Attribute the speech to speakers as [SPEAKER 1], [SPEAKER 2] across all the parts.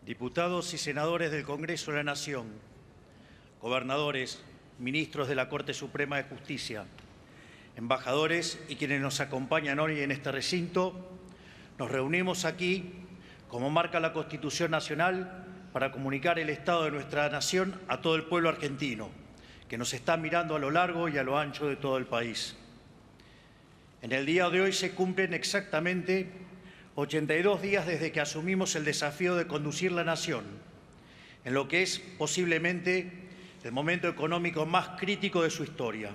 [SPEAKER 1] Diputados y senadores del Congreso de la Nación, gobernadores, ministros de la Corte Suprema de Justicia, embajadores y quienes nos acompañan hoy en este recinto, nos reunimos aquí, como marca la Constitución Nacional, para comunicar el estado de nuestra nación a todo el pueblo argentino, que nos está mirando a lo largo y a lo ancho de todo el país. En el día de hoy se cumplen exactamente 82 días desde que asumimos el desafío de conducir la nación, en lo que es posiblemente el momento económico más crítico de su historia.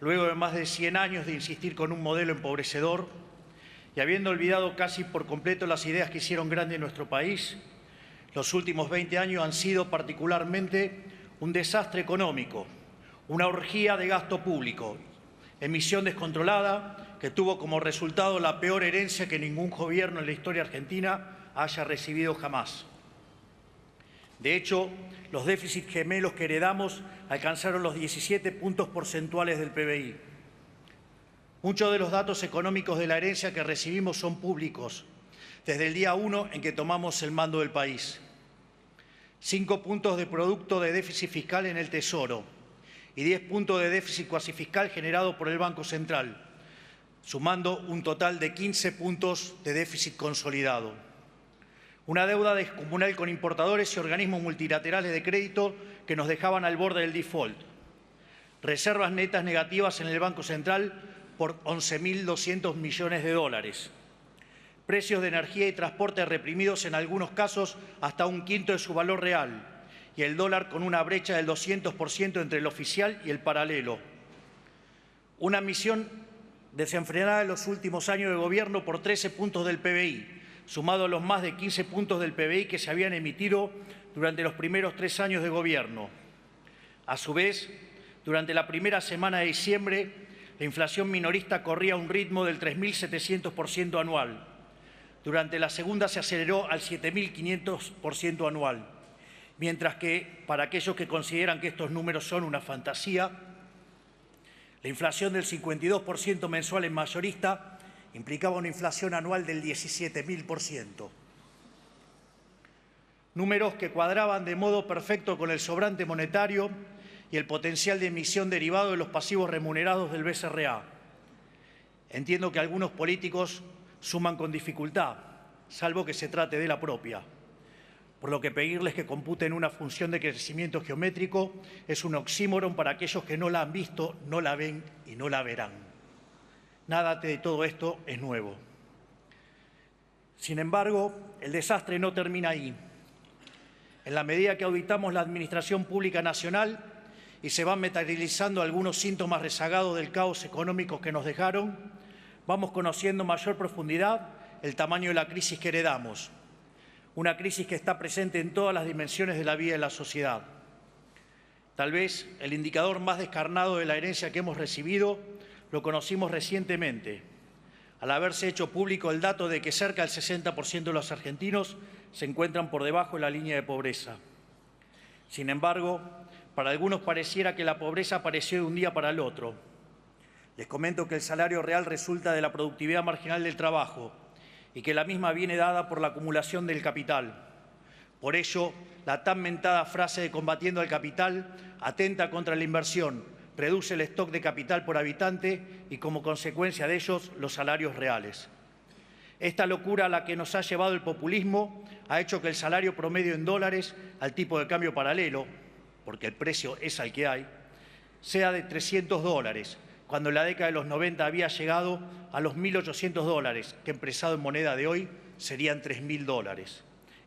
[SPEAKER 1] Luego de más de 100 años de insistir con un modelo empobrecedor y habiendo olvidado casi por completo las ideas que hicieron grande nuestro país, los últimos 20 años han sido particularmente un desastre económico, una orgía de gasto público, emisión descontrolada que tuvo como resultado la peor herencia que ningún gobierno en la historia argentina haya recibido jamás. De hecho, los déficits gemelos que heredamos alcanzaron los 17 puntos porcentuales del PBI. Muchos de los datos económicos de la herencia que recibimos son públicos, desde el día 1 en que tomamos el mando del país. 5 puntos de producto de déficit fiscal en el Tesoro y 10 puntos de déficit cuasi fiscal generado por el Banco Central, sumando un total de 15 puntos de déficit consolidado. Una deuda descomunal con importadores y organismos multilaterales de crédito que nos dejaban al borde del default. Reservas netas negativas en el Banco Central por 11.200 millones de dólares. Precios de energía y transporte reprimidos en algunos casos hasta un quinto de su valor real. Y el dólar con una brecha del 200% entre el oficial y el paralelo. Una emisión desenfrenada en los últimos años de gobierno por 13 puntos del PBI, sumado a los más de 15 puntos del PBI que se habían emitido durante los primeros 3 años de gobierno. A su vez, durante la primera semana de diciembre, la inflación minorista corría a un ritmo del 3.700% anual. Durante la segunda se aceleró al 7.500% anual. Mientras que, para aquellos que consideran que estos números son una fantasía, la inflación del 52% mensual en mayorista implicaba una inflación anual del 17.000%. Números que cuadraban de modo perfecto con el sobrante monetario y el potencial de emisión derivado de los pasivos remunerados del BCRA. Entiendo que algunos políticos suman con dificultad, salvo que se trate de la propia. Por lo que pedirles que computen una función de crecimiento geométrico es un oxímoron para aquellos que no la han visto, no la ven y no la verán. Nada de todo esto es nuevo. Sin embargo, el desastre no termina ahí. En la medida que auditamos la Administración Pública Nacional y se van materializando algunos síntomas rezagados del caos económico que nos dejaron, vamos conociendo mayor profundidad el tamaño de la crisis que heredamos. Una crisis que está presente en todas las dimensiones de la vida de la sociedad. Tal vez el indicador más descarnado de la herencia que hemos recibido lo conocimos recientemente, al haberse hecho público el dato de que cerca del 60% de los argentinos se encuentran por debajo de la línea de pobreza. Sin embargo, para algunos pareciera que la pobreza apareció de un día para el otro. Les comento que el salario real resulta de la productividad marginal del trabajo, y que la misma viene dada por la acumulación del capital. Por ello, la tan mentada frase de combatiendo al capital atenta contra la inversión, reduce el stock de capital por habitante y, como consecuencia de ellos, los salarios reales. Esta locura a la que nos ha llevado el populismo ha hecho que el salario promedio en dólares al tipo de cambio paralelo, porque el precio es al que hay, sea de $300, cuando en la década de los 90 había llegado a los $1.800, que empresado en moneda de hoy serían $3.000.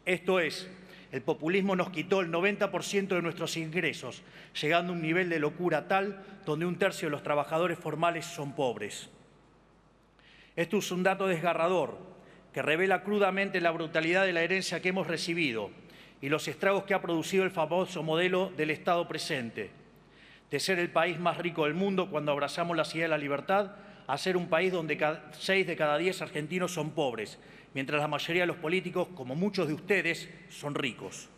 [SPEAKER 1] Esto es, el populismo nos quitó el 90% de nuestros ingresos, llegando a un nivel de locura tal donde un tercio de los trabajadores formales son pobres. Esto es un dato desgarrador que revela crudamente la brutalidad de la herencia que hemos recibido y los estragos que ha producido el famoso modelo del Estado presente, de ser el país más rico del mundo cuando abrazamos la idea de la libertad, a ser un país donde 6 de cada 10 argentinos son pobres, mientras la mayoría de los políticos, como muchos de ustedes, son ricos.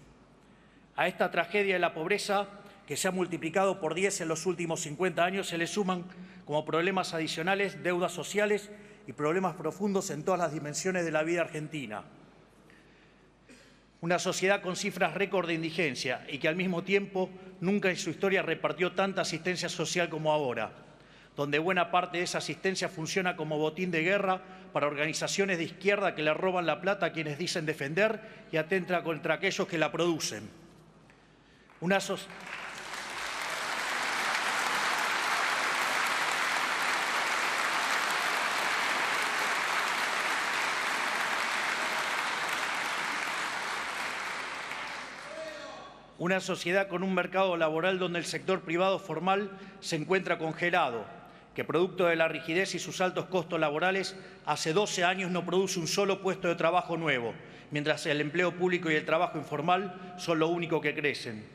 [SPEAKER 1] A esta tragedia de la pobreza, que se ha multiplicado por 10 en los últimos 50 años, se le suman como problemas adicionales deudas sociales y problemas profundos en todas las dimensiones de la vida argentina. Una sociedad con cifras récord de indigencia y que al mismo tiempo nunca en su historia repartió tanta asistencia social como ahora, donde buena parte de esa asistencia funciona como botín de guerra para organizaciones de izquierda que le roban la plata a quienes dicen defender y atentan contra aquellos que la producen. Una sociedad con un mercado laboral donde el sector privado formal se encuentra congelado, que producto de la rigidez y sus altos costos laborales, hace 12 años no produce un solo puesto de trabajo nuevo, mientras el empleo público y el trabajo informal son lo único que crecen.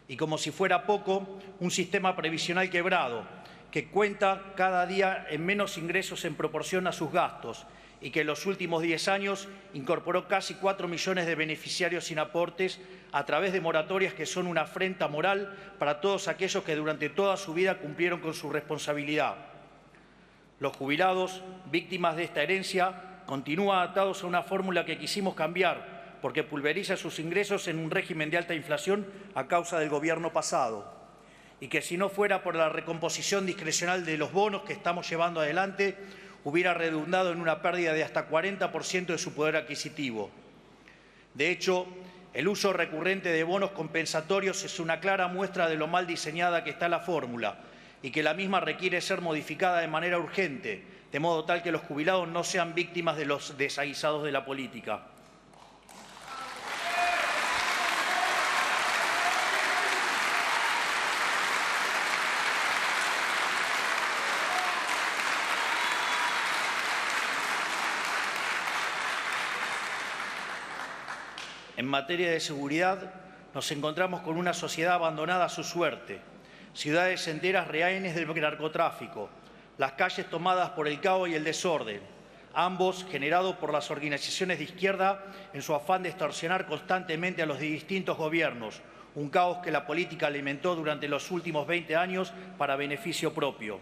[SPEAKER 1] Y como si fuera poco, un sistema previsional quebrado, que cuenta cada día en menos ingresos en proporción a sus gastos y que en los últimos 10 años incorporó casi 4 millones de beneficiarios sin aportes a través de moratorias que son una afrenta moral para todos aquellos que durante toda su vida cumplieron con su responsabilidad. Los jubilados, víctimas de esta herencia, continúan atados a una fórmula que quisimos cambiar porque pulveriza sus ingresos en un régimen de alta inflación a causa del gobierno pasado. Y que si no fuera por la recomposición discrecional de los bonos que estamos llevando adelante, hubiera redundado en una pérdida de hasta 40% de su poder adquisitivo. De hecho, el uso recurrente de bonos compensatorios es una clara muestra de lo mal diseñada que está la fórmula y que la misma requiere ser modificada de manera urgente, de modo tal que los jubilados no sean víctimas de los desaguisados de la política. En materia de seguridad, nos encontramos con una sociedad abandonada a su suerte, ciudades enteras rehenes del narcotráfico, las calles tomadas por el caos y el desorden, ambos generados por las organizaciones de izquierda en su afán de extorsionar constantemente a los distintos gobiernos, un caos que la política alimentó durante los últimos 20 años para beneficio propio.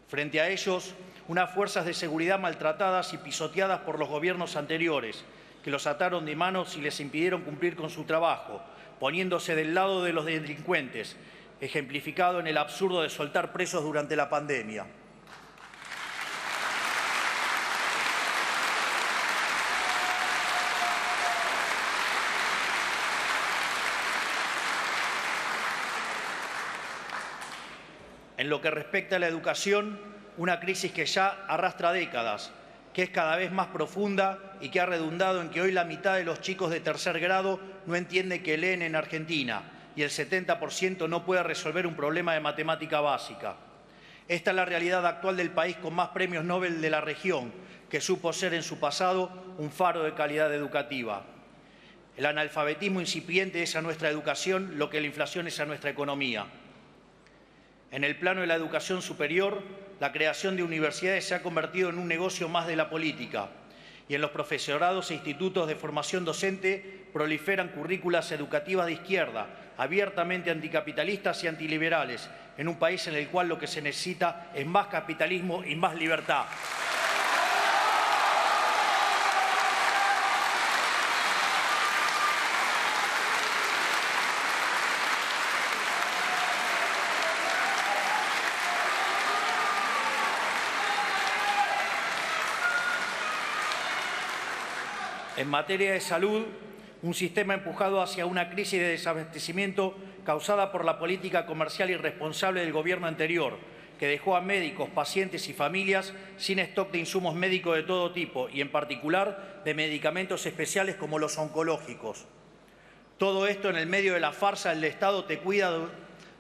[SPEAKER 1] Frente a ellos, unas fuerzas de seguridad maltratadas y pisoteadas por los gobiernos anteriores, que los ataron de manos y les impidieron cumplir con su trabajo, poniéndose del lado de los delincuentes, ejemplificado en el absurdo de soltar presos durante la pandemia. En lo que respecta a la educación, una crisis que ya arrastra décadas, que es cada vez más profunda y que ha redundado en que hoy la mitad de los chicos de tercer grado no entiende que leen en Argentina y el 70% no puede resolver un problema de matemática básica. Esta es la realidad actual del país con más premios Nobel de la región, que supo ser en su pasado un faro de calidad educativa. El analfabetismo incipiente es a nuestra educación lo que la inflación es a nuestra economía. En el plano de la educación superior, la creación de universidades se ha convertido en un negocio más de la política y en los profesorados e institutos de formación docente proliferan currículas educativas de izquierda, abiertamente anticapitalistas y antiliberales, en un país en el cual lo que se necesita es más capitalismo y más libertad. En materia de salud, un sistema empujado hacia una crisis de desabastecimiento causada por la política comercial irresponsable del gobierno anterior, que dejó a médicos, pacientes y familias sin stock de insumos médicos de todo tipo y, en particular, de medicamentos especiales como los oncológicos. Todo esto en el medio de la farsa del Estado te cuida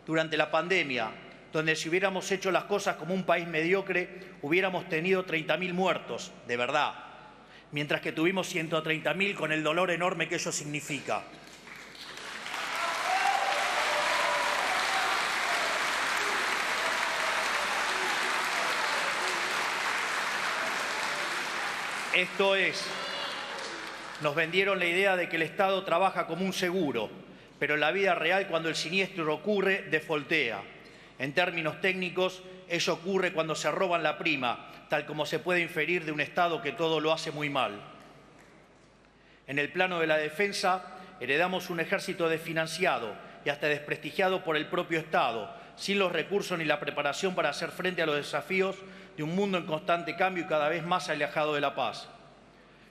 [SPEAKER 1] durante la pandemia, donde si hubiéramos hecho las cosas como un país mediocre, hubiéramos tenido 30.000 muertos, de verdad, mientras que tuvimos 130.000 con el dolor enorme que ello significa. Esto es, nos vendieron la idea de que el Estado trabaja como un seguro, pero en la vida real, cuando el siniestro ocurre, defoltea. En términos técnicos, ello ocurre cuando se roban la prima, tal como se puede inferir de un Estado que todo lo hace muy mal. En el plano de la defensa, heredamos un ejército desfinanciado y hasta desprestigiado por el propio Estado, sin los recursos ni la preparación para hacer frente a los desafíos de un mundo en constante cambio y cada vez más alejado de la paz.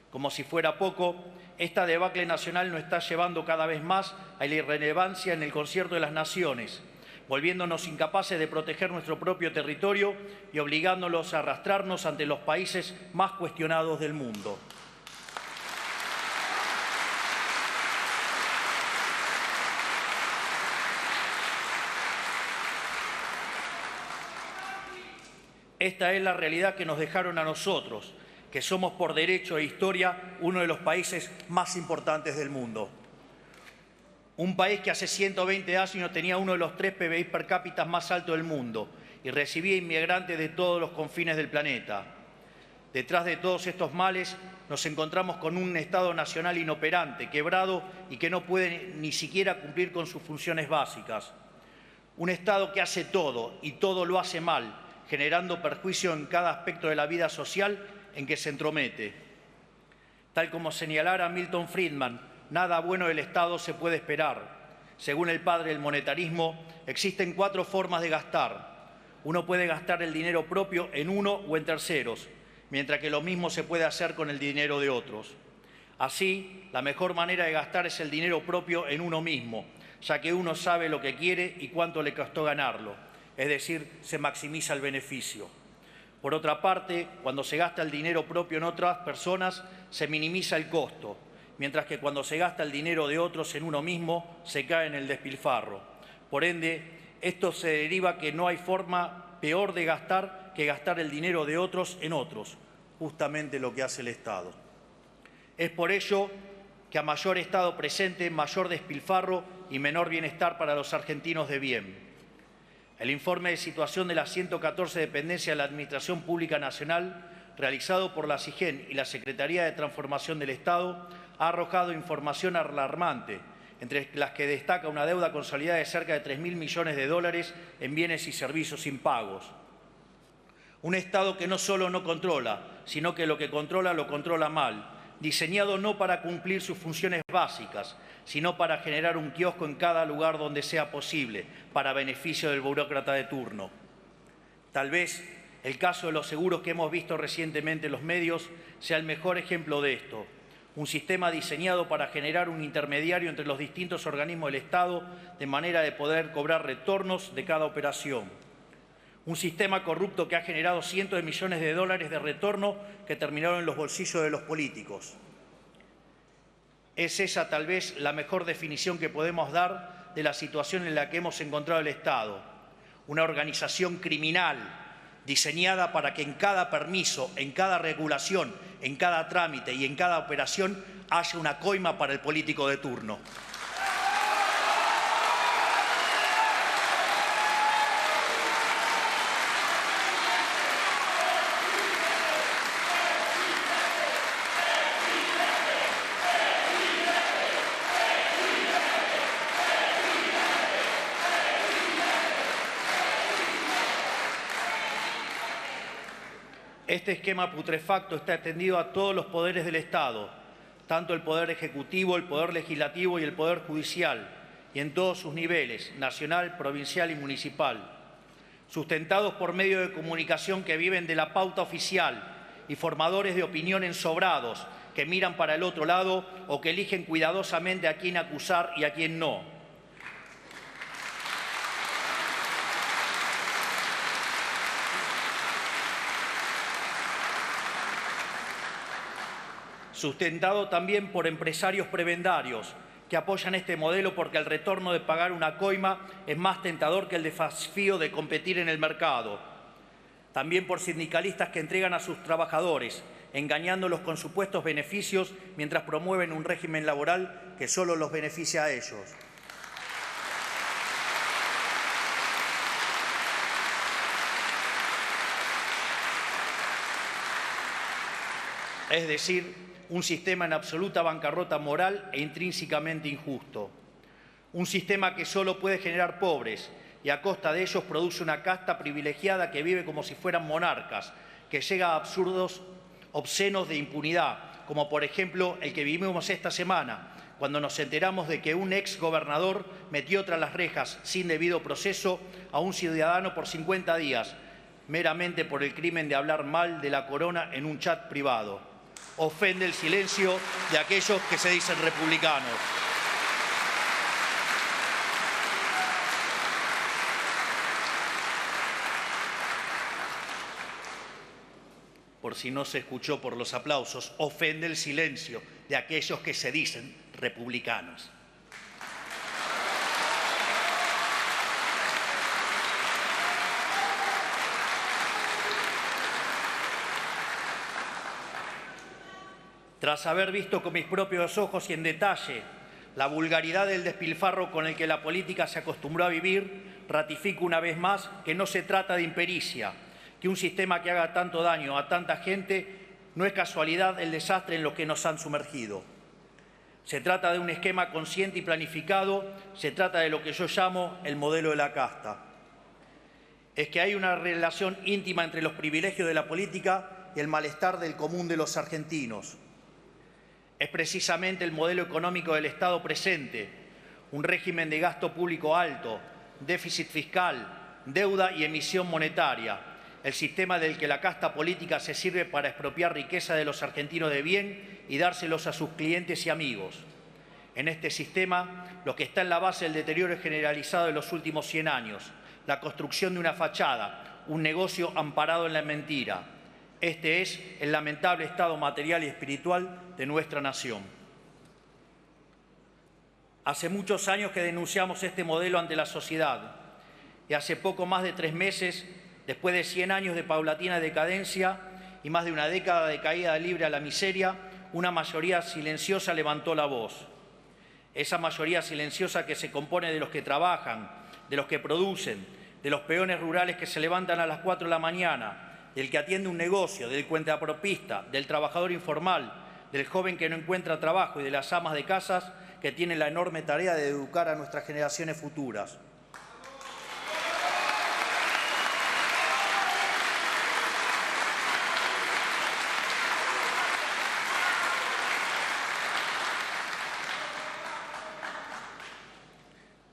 [SPEAKER 1] Como si fuera poco, esta debacle nacional nos está llevando cada vez más a la irrelevancia en el concierto de las naciones, volviéndonos incapaces de proteger nuestro propio territorio y obligándolos a arrastrarnos ante los países más cuestionados del mundo. Esta es la realidad que nos dejaron a nosotros, que somos por derecho e historia uno de los países más importantes del mundo. Un país que hace 120 años tenía uno de los 3 PBI per cápita más altos del mundo y recibía inmigrantes de todos los confines del planeta. Detrás de todos estos males nos encontramos con un Estado nacional inoperante, quebrado y que no puede ni siquiera cumplir con sus funciones básicas. Un Estado que hace todo y todo lo hace mal, generando perjuicio en cada aspecto de la vida social en que se entromete. Tal como señalara Milton Friedman, nada bueno del Estado se puede esperar. Según el padre del monetarismo, existen 4 formas de gastar. Uno puede gastar el dinero propio en uno o en terceros, mientras que lo mismo se puede hacer con el dinero de otros. Así, la mejor manera de gastar es el dinero propio en uno mismo, ya que uno sabe lo que quiere y cuánto le costó ganarlo. Es decir, se maximiza el beneficio. Por otra parte, cuando se gasta el dinero propio en otras personas, se minimiza el costo, mientras que cuando se gasta el dinero de otros en uno mismo, se cae en el despilfarro. Por ende, esto se deriva que no hay forma peor de gastar que gastar el dinero de otros en otros, justamente lo que hace el Estado. Es por ello que a mayor Estado presente, mayor despilfarro y menor bienestar para los argentinos de bien. El informe de situación de las 114 dependencias de la Administración Pública Nacional, realizado por la SIGEN y la Secretaría de Transformación del Estado, ha arrojado información alarmante, entre las que destaca una deuda consolidada de cerca de 3.000 millones de dólares en bienes y servicios impagos. Un Estado que no solo no controla, sino que lo que controla lo controla mal, diseñado no para cumplir sus funciones básicas, sino para generar un kiosco en cada lugar donde sea posible, para beneficio del burócrata de turno. Tal vez el caso de los seguros que hemos visto recientemente en los medios sea el mejor ejemplo de esto. Un sistema diseñado para generar un intermediario entre los distintos organismos del Estado de manera de poder cobrar retornos de cada operación. Un sistema corrupto que ha generado cientos de millones de dólares de retorno que terminaron en los bolsillos de los políticos. Es esa tal vez la mejor definición que podemos dar de la situación en la que hemos encontrado el Estado. Una organización criminal diseñada para que en cada permiso, en cada regulación, en cada trámite y en cada operación haya una coima para el político de turno. Este esquema putrefacto está extendido a todos los poderes del Estado, tanto el Poder Ejecutivo, el Poder Legislativo y el Poder Judicial, y en todos sus niveles, nacional, provincial y municipal, sustentados por medios de comunicación que viven de la pauta oficial y formadores de opinión ensobrados que miran para el otro lado o que eligen cuidadosamente a quién acusar y a quién no. Sustentado también por empresarios prebendarios que apoyan este modelo porque el retorno de pagar una coima es más tentador que el desafío de competir en el mercado. También por sindicalistas que entregan a sus trabajadores, engañándolos con supuestos beneficios mientras promueven un régimen laboral que solo los beneficia a ellos. Es decir, un sistema en absoluta bancarrota moral e intrínsecamente injusto. Un sistema que solo puede generar pobres y a costa de ellos produce una casta privilegiada que vive como si fueran monarcas, que llega a absurdos obscenos de impunidad, como por ejemplo el que vivimos esta semana, cuando nos enteramos de que un ex gobernador metió tras las rejas sin debido proceso a un ciudadano por 50 días, meramente por el crimen de hablar mal de la corona en un chat privado. Ofende el silencio de aquellos que se dicen republicanos. Por si no se escuchó por los aplausos, ofende el silencio de aquellos que se dicen republicanos. Tras haber visto con mis propios ojos y en detalle la vulgaridad del despilfarro con el que la política se acostumbró a vivir, ratifico una vez más que no se trata de impericia, que un sistema que haga tanto daño a tanta gente no es casualidad el desastre en lo que nos han sumergido. Se trata de un esquema consciente y planificado, se trata de lo que yo llamo el modelo de la casta. Es que hay una relación íntima entre los privilegios de la política y el malestar del común de los argentinos. Es precisamente el modelo económico del Estado presente, un régimen de gasto público alto, déficit fiscal, deuda y emisión monetaria, el sistema del que la casta política se sirve para expropiar riqueza de los argentinos de bien y dárselos a sus clientes y amigos. En este sistema, lo que está en la base del deterioro generalizado de los últimos 100 años, la construcción de una fachada, un negocio amparado en la mentira. Este es el lamentable estado material y espiritual de nuestra nación. Hace muchos años que denunciamos este modelo ante la sociedad y hace poco más de 3 meses, después de 100 años de paulatina decadencia y más de una década de caída libre a la miseria, una mayoría silenciosa levantó la voz. Esa mayoría silenciosa que se compone de los que trabajan, de los que producen, de los peones rurales que se levantan a las 4 de la mañana, del que atiende un negocio, del cuentapropista, del trabajador informal, del joven que no encuentra trabajo y de las amas de casas que tienen la enorme tarea de educar a nuestras generaciones futuras.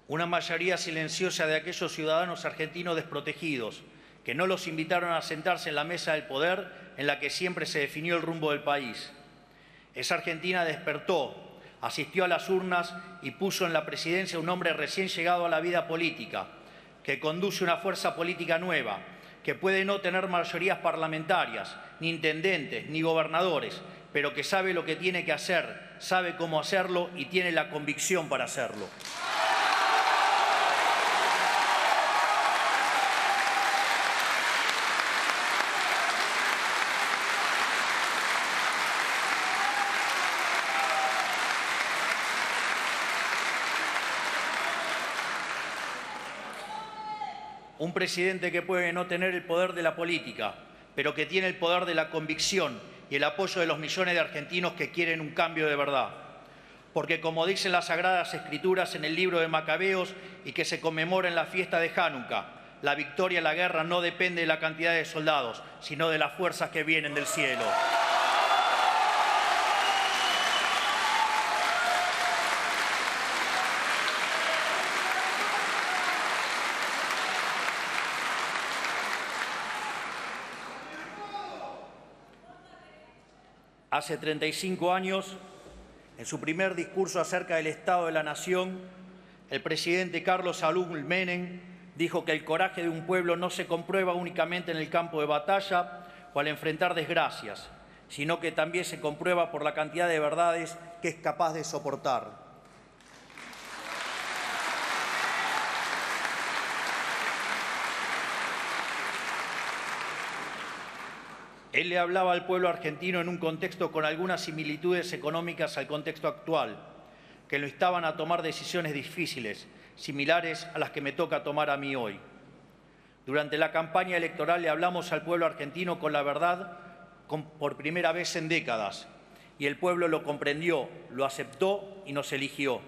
[SPEAKER 1] Una mayoría silenciosa de aquellos ciudadanos argentinos desprotegidos, que no los invitaron a sentarse en la mesa del poder en la que siempre se definió el rumbo del país. Esa Argentina despertó, asistió a las urnas y puso en la presidencia a un hombre recién llegado a la vida política, que conduce una fuerza política nueva, que puede no tener mayorías parlamentarias, ni intendentes, ni gobernadores, pero que sabe lo que tiene que hacer, sabe cómo hacerlo y tiene la convicción para hacerlo. Un presidente que puede no tener el poder de la política, pero que tiene el poder de la convicción y el apoyo de los millones de argentinos que quieren un cambio de verdad. Porque como dicen las Sagradas Escrituras en el libro de Macabeos y que se conmemora en la fiesta de Hanukkah, la victoria en la guerra no depende de la cantidad de soldados, sino de las fuerzas que vienen del cielo. Hace 35 años, en su primer discurso acerca del Estado de la Nación, el presidente Carlos Saúl Menem dijo que el coraje de un pueblo no se comprueba únicamente en el campo de batalla o al enfrentar desgracias, sino que también se comprueba por la cantidad de verdades que es capaz de soportar. Él le hablaba al pueblo argentino en un contexto con algunas similitudes económicas al contexto actual, que lo instaban a tomar decisiones difíciles, similares a las que me toca tomar a mí hoy. Durante la campaña electoral le hablamos al pueblo argentino con la verdad por primera vez en décadas, y el pueblo lo comprendió, lo aceptó y nos eligió.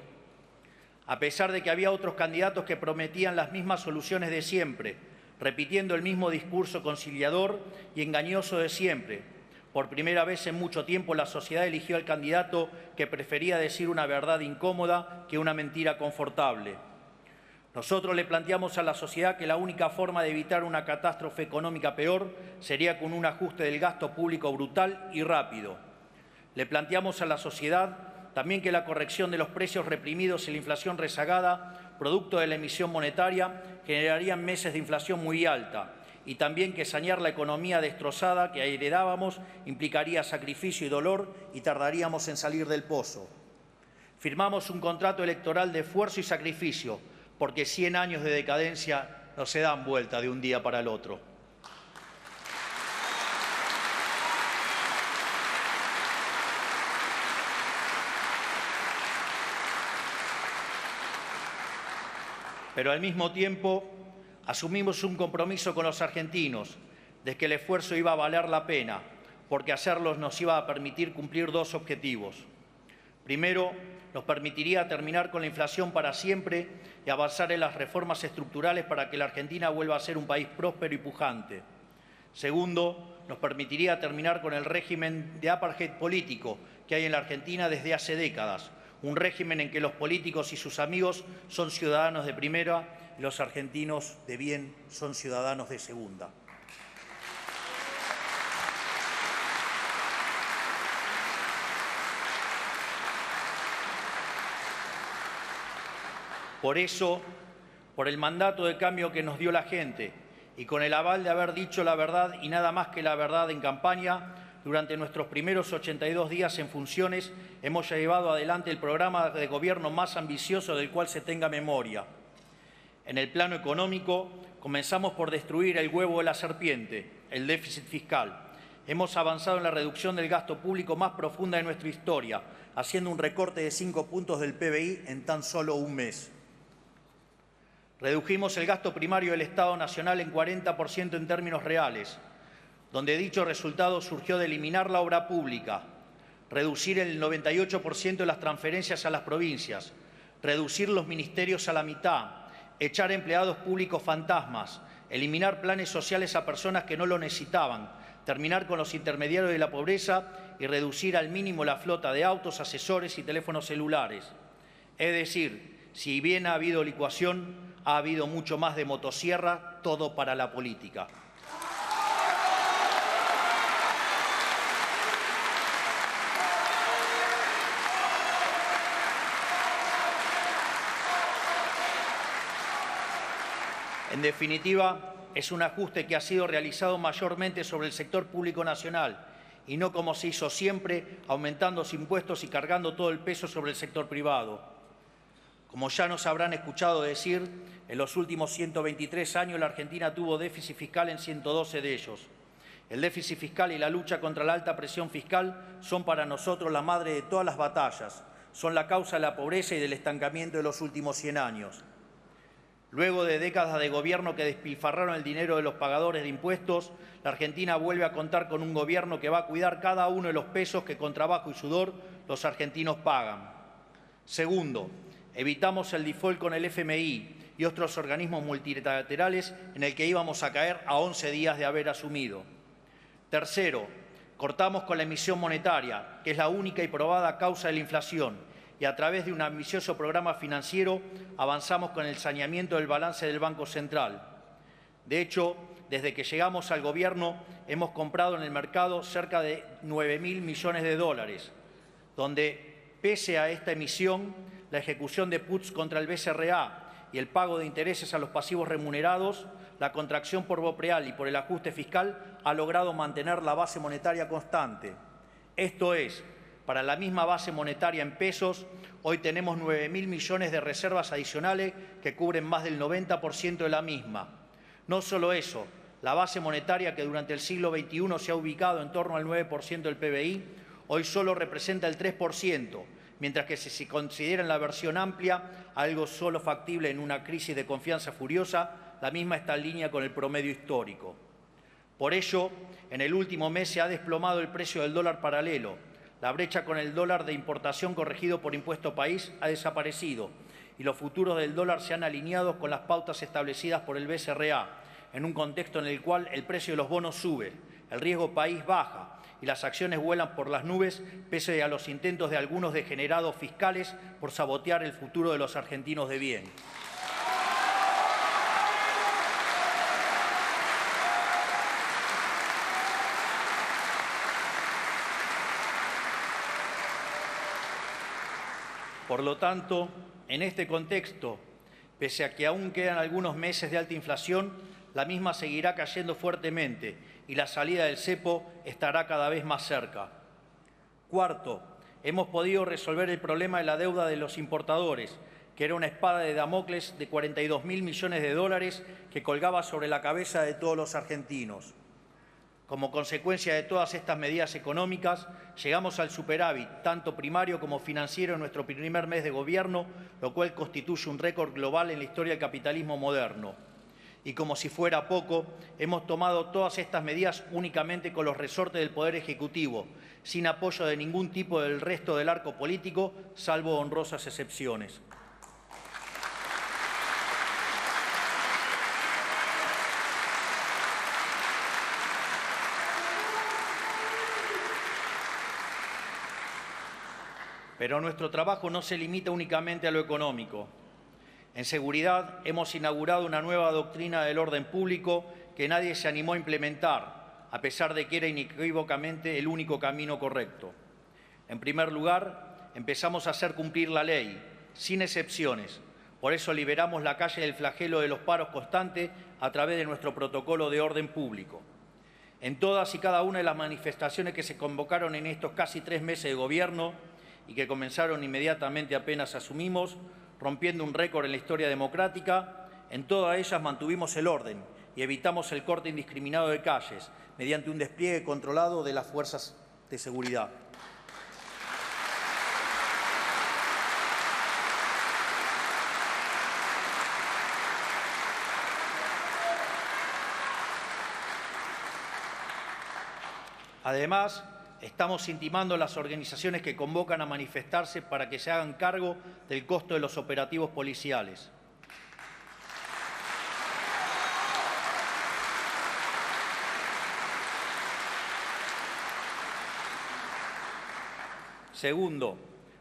[SPEAKER 1] A pesar de que había otros candidatos que prometían las mismas soluciones de siempre, repitiendo el mismo discurso conciliador y engañoso de siempre, Por primera vez en mucho tiempo la sociedad eligió al candidato que prefería decir una verdad incómoda que una mentira confortable. Nosotros le planteamos a la sociedad que la única forma de evitar una catástrofe económica peor sería con un ajuste del gasto público brutal y rápido. Le planteamos a la sociedad también que la corrección de los precios reprimidos y la inflación rezagada, producto de la emisión monetaria, generarían meses de inflación muy alta, y también que sanear la economía destrozada que heredábamos implicaría sacrificio y dolor y tardaríamos en salir del pozo. Firmamos un contrato electoral de esfuerzo y sacrificio, porque 100 años de decadencia no se dan vuelta de un día para el otro. Pero al mismo tiempo asumimos un compromiso con los argentinos de que el esfuerzo iba a valer la pena, porque hacerlo nos iba a permitir cumplir dos objetivos. Primero, nos permitiría terminar con la inflación para siempre y avanzar en las reformas estructurales para que la Argentina vuelva a ser un país próspero y pujante. Segundo, nos permitiría terminar con el régimen de apartheid político que hay en la Argentina desde hace décadas, un régimen en que los políticos y sus amigos son ciudadanos de primera y los argentinos de bien son ciudadanos de segunda. Por eso, por el mandato de cambio que nos dio la gente y con el aval de haber dicho la verdad y nada más que la verdad en campaña, durante nuestros primeros 82 días en funciones hemos llevado adelante el programa de gobierno más ambicioso del cual se tenga memoria. En el plano económico, comenzamos por destruir el huevo de la serpiente, el déficit fiscal. Hemos avanzado en la reducción del gasto público más profunda de nuestra historia, haciendo un recorte de 5 puntos del PBI en tan solo un mes. Redujimos el gasto primario del Estado Nacional en 40% en términos reales, donde dicho resultado surgió de eliminar la obra pública, reducir el 98% de las transferencias a las provincias, reducir los ministerios a la mitad, echar empleados públicos fantasmas, eliminar planes sociales a personas que no lo necesitaban, terminar con los intermediarios de la pobreza y reducir al mínimo la flota de autos, asesores y teléfonos celulares. Es decir, si bien ha habido licuación, ha habido mucho más de motosierra, todo para la política. En definitiva, es un ajuste que ha sido realizado mayormente sobre el sector público nacional y no como se hizo siempre, aumentando los impuestos y cargando todo el peso sobre el sector privado. Como ya nos habrán escuchado decir, en los últimos 123 años la Argentina tuvo déficit fiscal en 112 de ellos. El déficit fiscal y la lucha contra la alta presión fiscal son para nosotros la madre de todas las batallas, son la causa de la pobreza y del estancamiento de los últimos 100 años. Luego de décadas de gobierno que despilfarraron el dinero de los pagadores de impuestos, la Argentina vuelve a contar con un gobierno que va a cuidar cada uno de los pesos que con trabajo y sudor los argentinos pagan. Segundo, evitamos el default con el FMI y otros organismos multilaterales en el que íbamos a caer a 11 días de haber asumido. Tercero, cortamos con la emisión monetaria, que es la única y probada causa de la inflación, y a través de un ambicioso programa financiero avanzamos con el saneamiento del balance del Banco Central. De hecho, desde que llegamos al gobierno hemos comprado en el mercado cerca de 9.000 millones de dólares, donde, pese a esta emisión, la ejecución de puts contra el BCRA y el pago de intereses a los pasivos remunerados, la contracción por BOPREAL y por el ajuste fiscal ha logrado mantener la base monetaria constante. Esto es, para la misma base monetaria en pesos, hoy tenemos 9.000 millones de reservas adicionales que cubren más del 90% de la misma. No solo eso, la base monetaria que durante el siglo XXI se ha ubicado en torno al 9% del PBI, hoy solo representa el 3%, mientras que si se considera en la versión amplia algo solo factible en una crisis de confianza furiosa, la misma está en línea con el promedio histórico. Por ello, en el último mes se ha desplomado el precio del dólar paralelo. La brecha con el dólar de importación corregido por impuesto país ha desaparecido y los futuros del dólar se han alineado con las pautas establecidas por el BCRA, en un contexto en el cual el precio de los bonos sube, el riesgo país baja y las acciones vuelan por las nubes pese a los intentos de algunos degenerados fiscales por sabotear el futuro de los argentinos de bien. Por lo tanto, en este contexto, pese a que aún quedan algunos meses de alta inflación, la misma seguirá cayendo fuertemente y la salida del cepo estará cada vez más cerca. Cuarto, hemos podido resolver el problema de la deuda de los importadores, que era una espada de Damocles de 42.000 millones de dólares que colgaba sobre la cabeza de todos los argentinos. Como consecuencia de todas estas medidas económicas, llegamos al superávit, tanto primario como financiero, en nuestro primer mes de gobierno, lo cual constituye un récord global en la historia del capitalismo moderno. Y como si fuera poco, hemos tomado todas estas medidas únicamente con los resortes del Poder Ejecutivo, sin apoyo de ningún tipo del resto del arco político, salvo honrosas excepciones. Pero nuestro trabajo no se limita únicamente a lo económico. En seguridad hemos inaugurado una nueva doctrina del orden público que nadie se animó a implementar, a pesar de que era inequívocamente el único camino correcto. En primer lugar, empezamos a hacer cumplir la ley, sin excepciones. Por eso liberamos la calle del flagelo de los paros constantes a través de nuestro protocolo de orden público. En todas y cada una de las manifestaciones que se convocaron en estos casi 3 meses de gobierno, y que comenzaron inmediatamente apenas asumimos, rompiendo un récord en la historia democrática, en todas ellas mantuvimos el orden y evitamos el corte indiscriminado de calles mediante un despliegue controlado de las fuerzas de seguridad. Además, estamos intimando a las organizaciones que convocan a manifestarse para que se hagan cargo del costo de los operativos policiales. Segundo,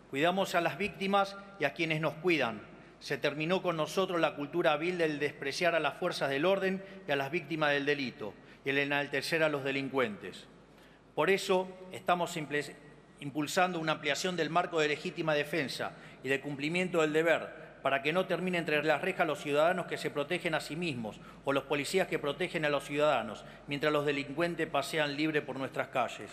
[SPEAKER 1] cuidamos a las víctimas y a quienes nos cuidan. Se terminó con nosotros la cultura vil del despreciar a las fuerzas del orden y a las víctimas del delito y el enaltecer a los delincuentes. Por eso estamos impulsando una ampliación del marco de legítima defensa y de cumplimiento del deber para que no terminen entre las rejas los ciudadanos que se protegen a sí mismos o los policías que protegen a los ciudadanos, mientras los delincuentes pasean libres por nuestras calles.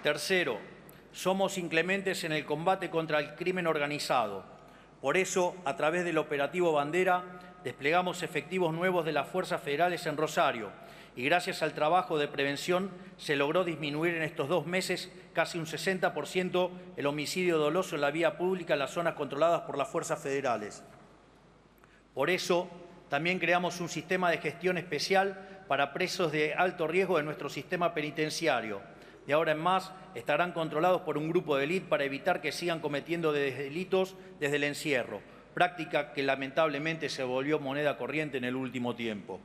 [SPEAKER 1] Tercero, somos inclementes en el combate contra el crimen organizado. Por eso, a través del operativo Bandera, desplegamos efectivos nuevos de las fuerzas federales en Rosario y gracias al trabajo de prevención se logró disminuir en estos 2 meses casi un 60% el homicidio doloso en la vía pública en las zonas controladas por las fuerzas federales. Por eso, también creamos un sistema de gestión especial para presos de alto riesgo de nuestro sistema penitenciario. De ahora en más estarán controlados por un grupo de élite para evitar que sigan cometiendo delitos desde el encierro, práctica que lamentablemente se volvió moneda corriente en el último tiempo.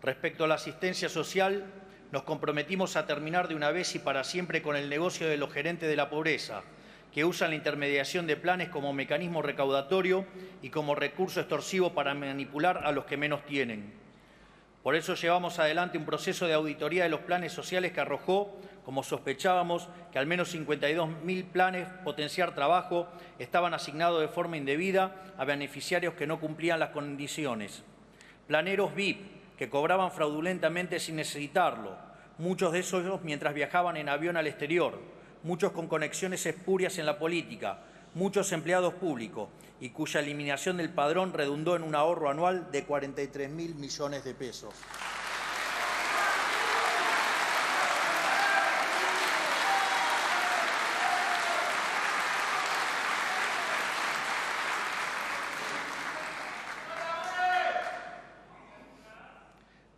[SPEAKER 1] Respecto a la asistencia social, nos comprometimos a terminar de una vez y para siempre con el negocio de los gerentes de la pobreza, que usan la intermediación de planes como mecanismo recaudatorio y como recurso extorsivo para manipular a los que menos tienen. Por eso llevamos adelante un proceso de auditoría de los planes sociales que arrojó, como sospechábamos, que al menos 52.000 planes Potenciar Trabajo estaban asignados de forma indebida a beneficiarios que no cumplían las condiciones. Planeros VIP, que cobraban fraudulentamente sin necesitarlo, muchos de esos mientras viajaban en avión al exterior, muchos con conexiones espurias en la política, muchos empleados públicos y cuya eliminación del padrón redundó en un ahorro anual de 43.000 millones de pesos.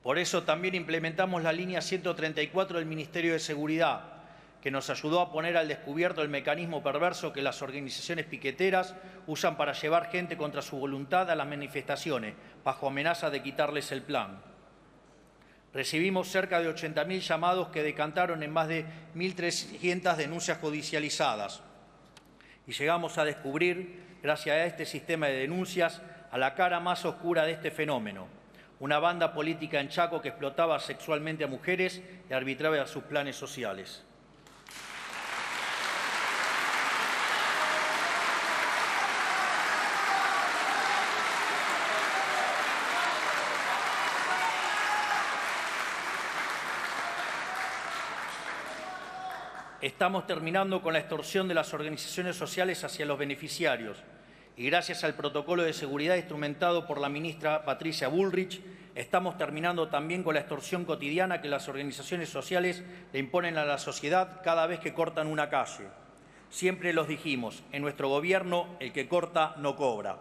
[SPEAKER 1] Por eso también implementamos la línea 134 del Ministerio de Seguridad, que nos ayudó a poner al descubierto el mecanismo perverso que las organizaciones piqueteras usan para llevar gente contra su voluntad a las manifestaciones, bajo amenaza de quitarles el plan. Recibimos cerca de 80.000 llamados que decantaron en más de 1.300 denuncias judicializadas. Y llegamos a descubrir, gracias a este sistema de denuncias, a la cara más oscura de este fenómeno: una banda política en Chaco que explotaba sexualmente a mujeres y arbitraba sus planes sociales. Estamos terminando con la extorsión de las organizaciones sociales hacia los beneficiarios y gracias al protocolo de seguridad instrumentado por la ministra Patricia Bullrich, estamos terminando también con la extorsión cotidiana que las organizaciones sociales le imponen a la sociedad cada vez que cortan una calle. Siempre los dijimos, en nuestro gobierno el que corta no cobra.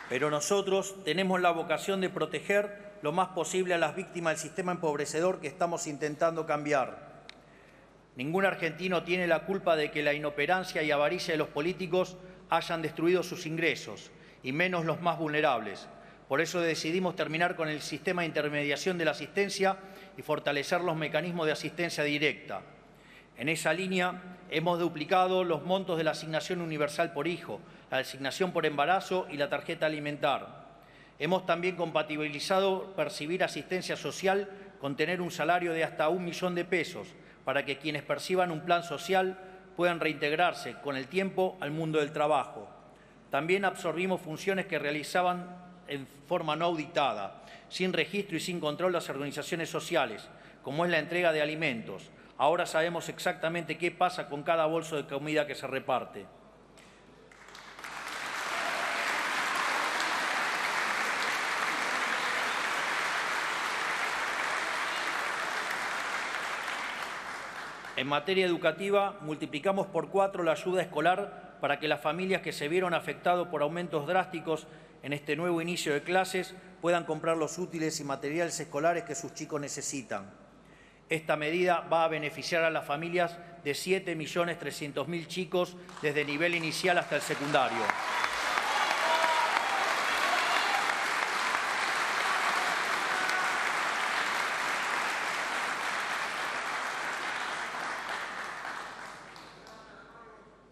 [SPEAKER 1] Pero nosotros tenemos la vocación de proteger lo más posible a las víctimas del sistema empobrecedor que estamos intentando cambiar. Ningún argentino tiene la culpa de que la inoperancia y avaricia de los políticos hayan destruido sus ingresos, y menos los más vulnerables. Por eso decidimos terminar con el sistema de intermediación de la asistencia y fortalecer los mecanismos de asistencia directa. En esa línea hemos duplicado los montos de la asignación universal por hijo, la asignación por embarazo y la tarjeta alimentar. Hemos también compatibilizado percibir asistencia social con tener un salario de hasta 1 millón de pesos para que quienes perciban un plan social puedan reintegrarse con el tiempo al mundo del trabajo. También absorbimos funciones que realizaban en forma no auditada, sin registro y sin control las organizaciones sociales, como es la entrega de alimentos. Ahora sabemos exactamente qué pasa con cada bolso de comida que se reparte. En materia educativa, multiplicamos por 4 la ayuda escolar para que las familias que se vieron afectadas por aumentos drásticos en este nuevo inicio de clases puedan comprar los útiles y materiales escolares que sus chicos necesitan. Esta medida va a beneficiar a las familias de 7.300.000 chicos desde nivel inicial hasta el secundario.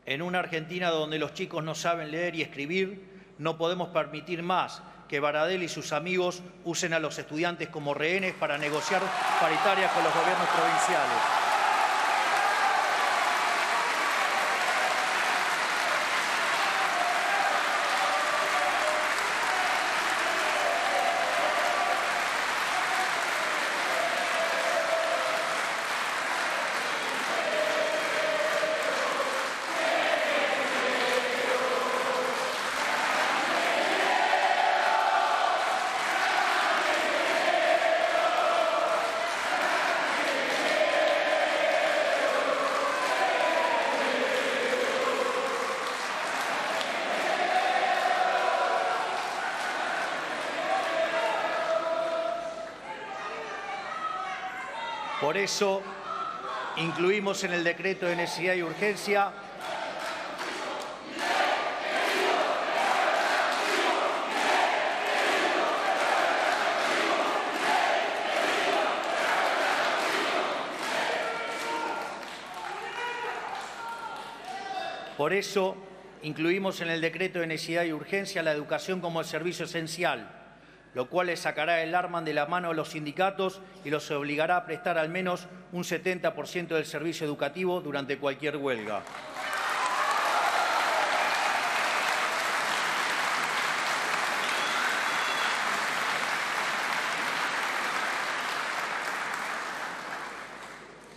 [SPEAKER 1] En una Argentina donde los chicos no saben leer y escribir, no podemos permitir más que Baradel y sus amigos usen a los estudiantes como rehenes para negociar paritarias con los gobiernos provinciales. Por eso, incluimos en el decreto de necesidad y urgencia la educación como el servicio esencial, lo cual les sacará el arma de la mano a los sindicatos y los obligará a prestar al menos un 70% del servicio educativo durante cualquier huelga.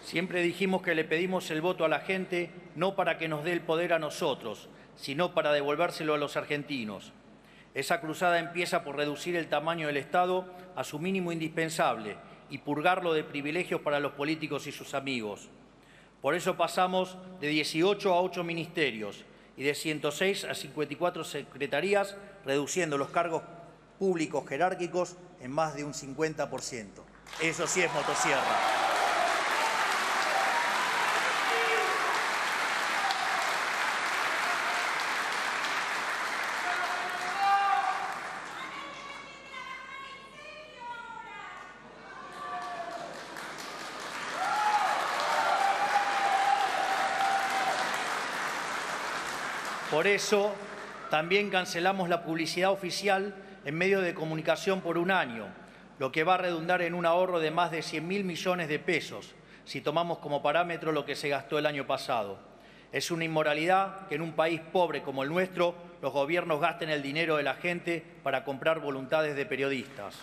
[SPEAKER 1] Siempre dijimos que le pedimos el voto a la gente no para que nos dé el poder a nosotros, sino para devolvérselo a los argentinos. Esa cruzada empieza por reducir el tamaño del Estado a su mínimo indispensable
[SPEAKER 2] y purgarlo de privilegios para los políticos y sus amigos. Por eso pasamos de 18 a 8 ministerios y de 106 a 54 secretarías, reduciendo los cargos públicos jerárquicos en más de un 50%. Eso sí es motosierra. Por eso, también cancelamos la publicidad oficial en medios de comunicación por un año, lo que va a redundar en un ahorro de más de 100.000 millones de pesos, si tomamos como parámetro lo que se gastó el año pasado. Es una inmoralidad que en un país pobre como el nuestro, los gobiernos gasten el dinero de la gente para comprar voluntades de periodistas.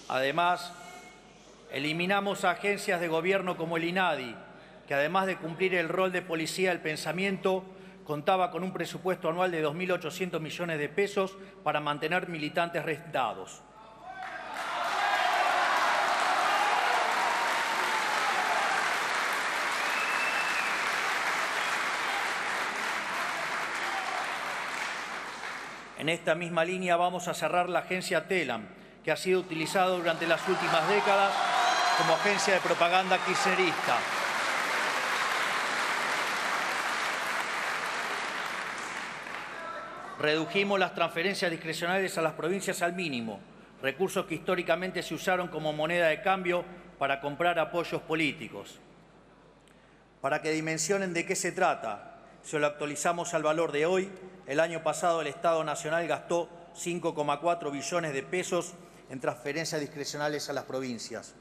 [SPEAKER 2] Además, eliminamos agencias de gobierno como el INADI, que además de cumplir el rol de policía del pensamiento, contaba con un presupuesto anual de 2.800 millones de pesos para mantener militantes rentados. En esta misma línea vamos a cerrar la agencia TELAM, que ha sido utilizada durante las últimas décadas como agencia de propaganda kirchnerista. Redujimos las transferencias discrecionales a las provincias al mínimo, recursos que históricamente se usaron como moneda de cambio para comprar apoyos políticos. Para que dimensionen de qué se trata, si lo actualizamos al valor de hoy, el año pasado el Estado Nacional gastó 5,4 billones de pesos en transferencias discrecionales a las provincias.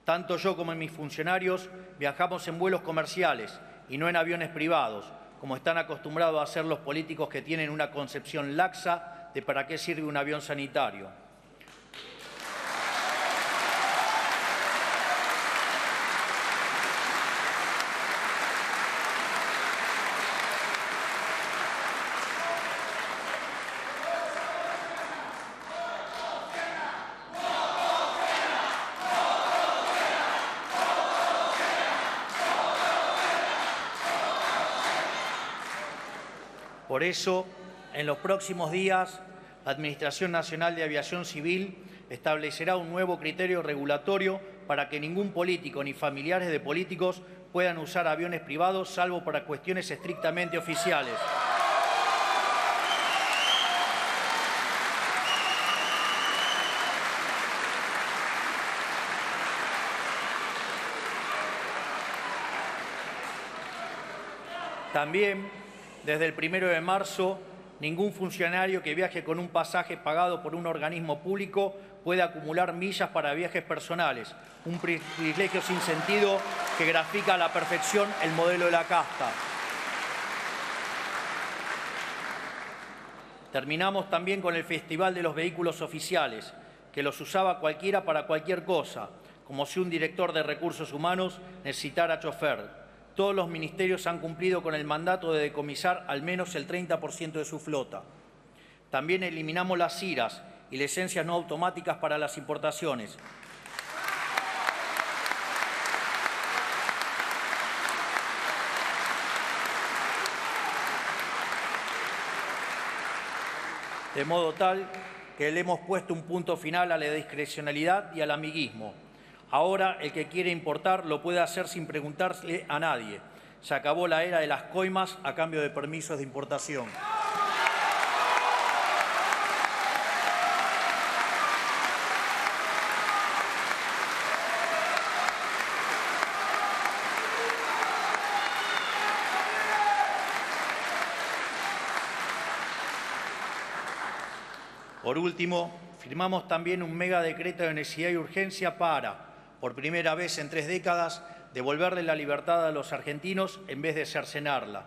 [SPEAKER 2] Tanto yo como mis funcionarios viajamos en vuelos comerciales y no en aviones privados, como están acostumbrados a hacer los políticos que tienen una concepción laxa de para qué sirve un avión sanitario. Por eso, en los próximos días, la Administración Nacional de Aviación Civil establecerá un nuevo criterio regulatorio para que ningún político ni familiares de políticos puedan usar aviones privados, salvo para cuestiones estrictamente oficiales. También, desde el 1 de marzo, ningún funcionario que viaje con un pasaje pagado por un organismo público puede acumular millas para viajes personales, un privilegio sin sentido que grafica a la perfección el modelo de la casta. Terminamos también con el Festival de los Vehículos Oficiales, que los usaba cualquiera para cualquier cosa, como si un director de recursos humanos necesitara chofer. Todos los ministerios han cumplido con el mandato de decomisar al menos el 30% de su flota. También eliminamos las CIRAs y licencias no automáticas para las importaciones. De modo tal que le hemos puesto un punto final a la discrecionalidad y al amiguismo. Ahora, el que quiere importar lo puede hacer sin preguntarle a nadie. Se acabó la era de las coimas a cambio de permisos de importación. Por último, firmamos también un mega decreto de necesidad y urgencia para, por primera vez en 3 décadas, devolverle la libertad a los argentinos en vez de cercenarla.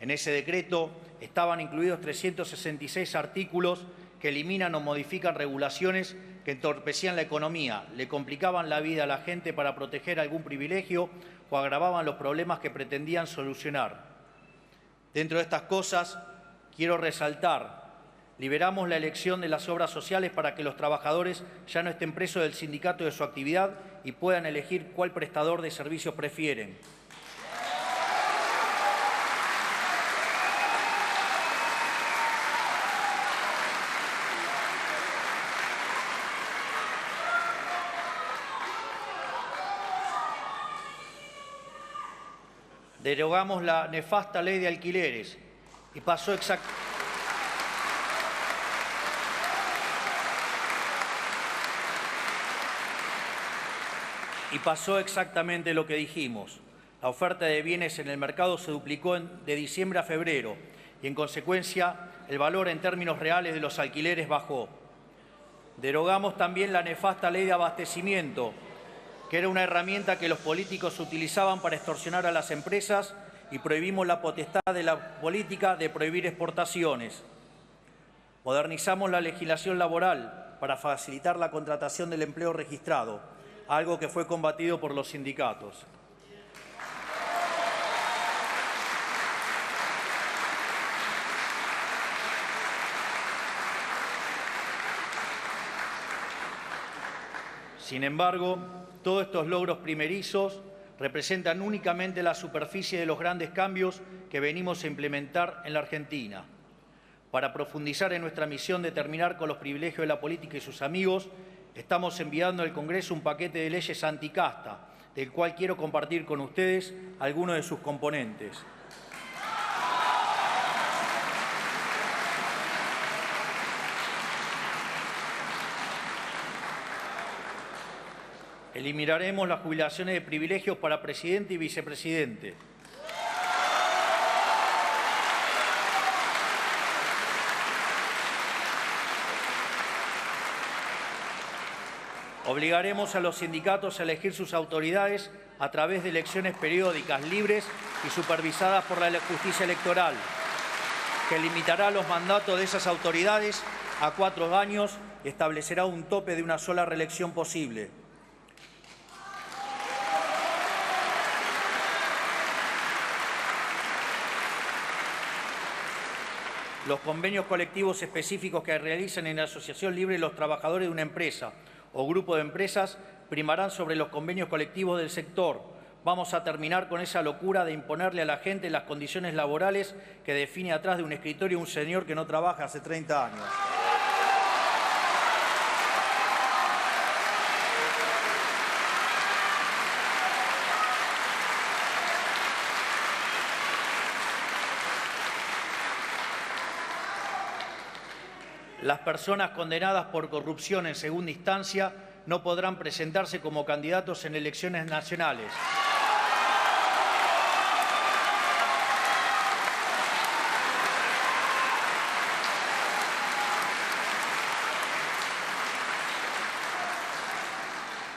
[SPEAKER 2] En ese decreto estaban incluidos 366 artículos que eliminan o modifican regulaciones que entorpecían la economía, le complicaban la vida a la gente para proteger algún privilegio o agravaban los problemas que pretendían solucionar. Dentro de estas cosas, quiero resaltar: liberamos la elección de las obras sociales para que los trabajadores ya no estén presos del sindicato de su actividad y puedan elegir cuál prestador de servicios prefieren. Derogamos la nefasta ley de alquileres y pasó exactamente lo que dijimos. La oferta de bienes en el mercado se duplicó de diciembre a febrero y, en consecuencia, el valor en términos reales de los alquileres bajó. Derogamos también la nefasta ley de abastecimiento, que era una herramienta que los políticos utilizaban para extorsionar a las empresas, y prohibimos la potestad de la política de prohibir exportaciones. Modernizamos la legislación laboral para facilitar la contratación del empleo registrado, algo que fue combatido por los sindicatos. Sin embargo, todos estos logros primerizos representan únicamente la superficie de los grandes cambios que venimos a implementar en la Argentina. Para profundizar en nuestra misión de terminar con los privilegios de la política y sus amigos, estamos enviando al Congreso un paquete de leyes anticasta, del cual quiero compartir con ustedes algunos de sus componentes. Eliminaremos las jubilaciones de privilegios para presidente y vicepresidente. Obligaremos a los sindicatos a elegir sus autoridades a través de elecciones periódicas, libres y supervisadas por la justicia electoral, que limitará los mandatos de esas autoridades a 4 años y establecerá un tope de una sola reelección posible. Los convenios colectivos específicos que realizan en la asociación libre los trabajadores de una empresa o grupo de empresas primarán sobre los convenios colectivos del sector. Vamos a terminar con esa locura de imponerle a la gente las condiciones laborales que define atrás de un escritorio un señor que no trabaja hace 30 años. Las personas condenadas por corrupción en segunda instancia no podrán presentarse como candidatos en elecciones nacionales.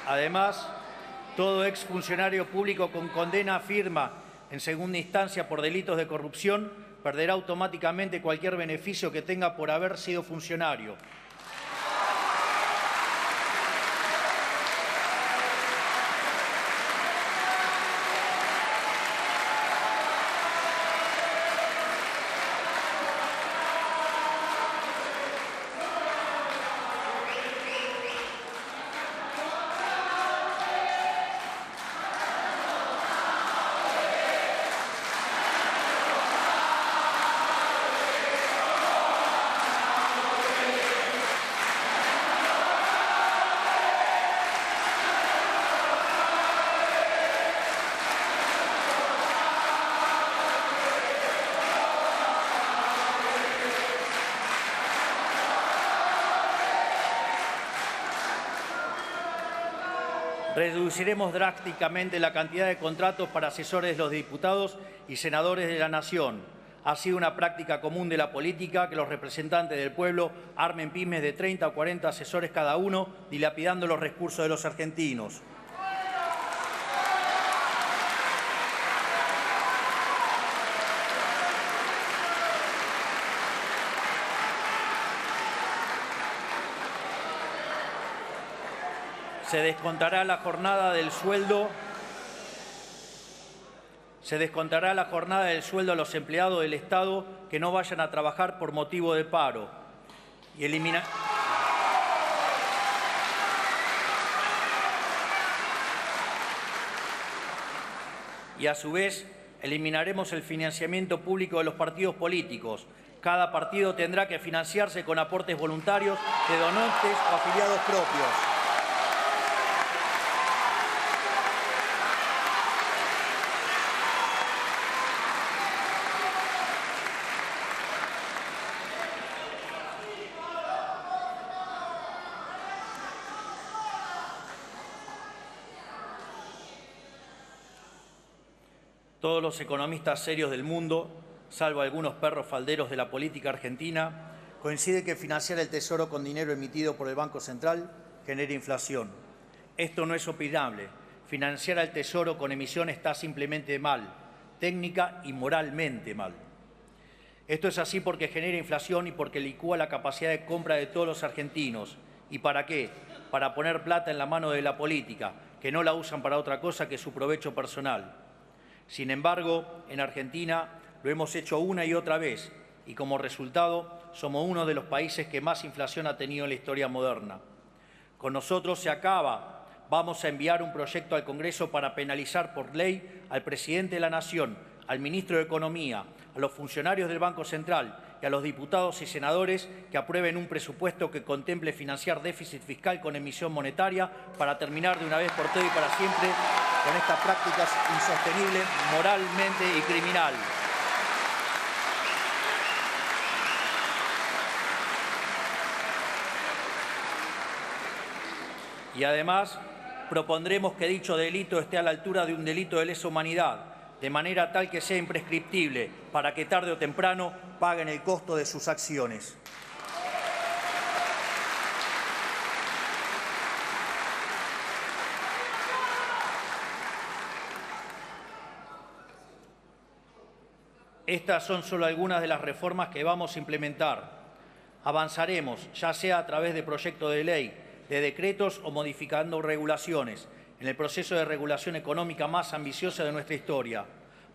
[SPEAKER 2] Además, todo exfuncionario público con condena firme en segunda instancia por delitos de corrupción perderá automáticamente cualquier beneficio que tenga por haber sido funcionario. Reduciremos drásticamente la cantidad de contratos para asesores de los diputados y senadores de la Nación. Ha sido una práctica común de la política que los representantes del pueblo armen pymes de 30 o 40 asesores cada uno, dilapidando los recursos de los argentinos. Se descontará la jornada del sueldo a los empleados del Estado que no vayan a trabajar por motivo de paro y a su vez eliminaremos el financiamiento público de los partidos políticos. Cada partido tendrá que financiarse con aportes voluntarios de donantes o afiliados propios. Todos los economistas serios del mundo, salvo algunos perros falderos de la política argentina, coinciden que financiar el Tesoro con dinero emitido por el Banco Central genera inflación. Esto no es opinable. Financiar al Tesoro con emisión está simplemente mal, técnica y moralmente mal. Esto es así porque genera inflación y porque licúa la capacidad de compra de todos los argentinos. ¿Y para qué? Para poner plata en la mano de la política, que no la usan para otra cosa que su provecho personal. Sin embargo, en Argentina lo hemos hecho una y otra vez y como resultado somos uno de los países que más inflación ha tenido en la historia moderna. Con nosotros se acaba. Vamos a enviar un proyecto al Congreso para penalizar por ley al presidente de la Nación, al ministro de Economía, a los funcionarios del Banco Central y a los diputados y senadores que aprueben un presupuesto que contemple financiar déficit fiscal con emisión monetaria para terminar de una vez por todas y para siempre con estas prácticas insostenibles moralmente y criminal. Y además propondremos que dicho delito esté a la altura de un delito de lesa humanidad, de manera tal que sea imprescriptible, para que tarde o temprano paguen el costo de sus acciones. Estas son solo algunas de las reformas que vamos a implementar. Avanzaremos, ya sea a través de proyectos de ley, de decretos o modificando regulaciones, en el proceso de regulación económica más ambiciosa de nuestra historia,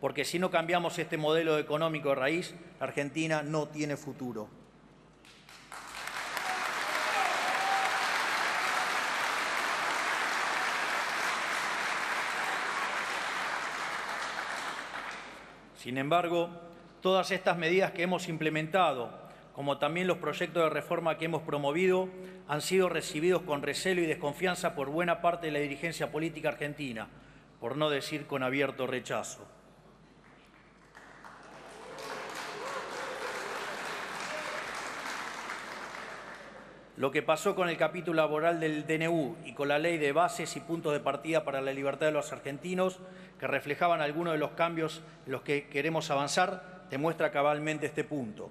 [SPEAKER 2] porque si no cambiamos este modelo económico de raíz, la Argentina no tiene futuro. Sin embargo, todas estas medidas que hemos implementado, como también los proyectos de reforma que hemos promovido, han sido recibidos con recelo y desconfianza por buena parte de la dirigencia política argentina, por no decir con abierto rechazo. Lo que pasó con el capítulo laboral del DNU y con la ley de bases y puntos de partida para la libertad de los argentinos, que reflejaban algunos de los cambios en los que queremos avanzar, demuestra cabalmente este punto.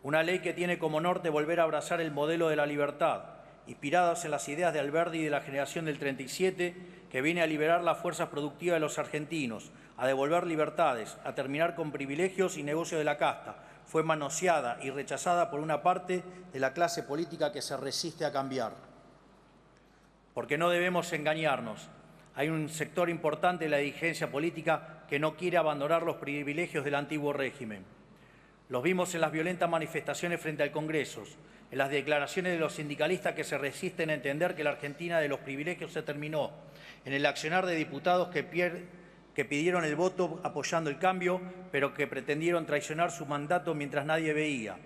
[SPEAKER 2] Una ley que tiene como norte volver a abrazar el modelo de la libertad, inspirados en las ideas de Alberdi y de la generación del 37, que viene a liberar las fuerzas productivas de los argentinos, a devolver libertades, a terminar con privilegios y negocios de la casta. Fue manoseada y rechazada por una parte de la clase política que se resiste a cambiar. Porque no debemos engañarnos. Hay un sector importante de la dirigencia política que no quiere abandonar los privilegios del antiguo régimen. Los vimos en las violentas manifestaciones frente al Congreso, en las declaraciones de los sindicalistas que se resisten a entender que la Argentina de los privilegios se terminó, en el accionar de diputados que pidieron el voto apoyando el cambio, pero que pretendieron traicionar su mandato mientras nadie veía.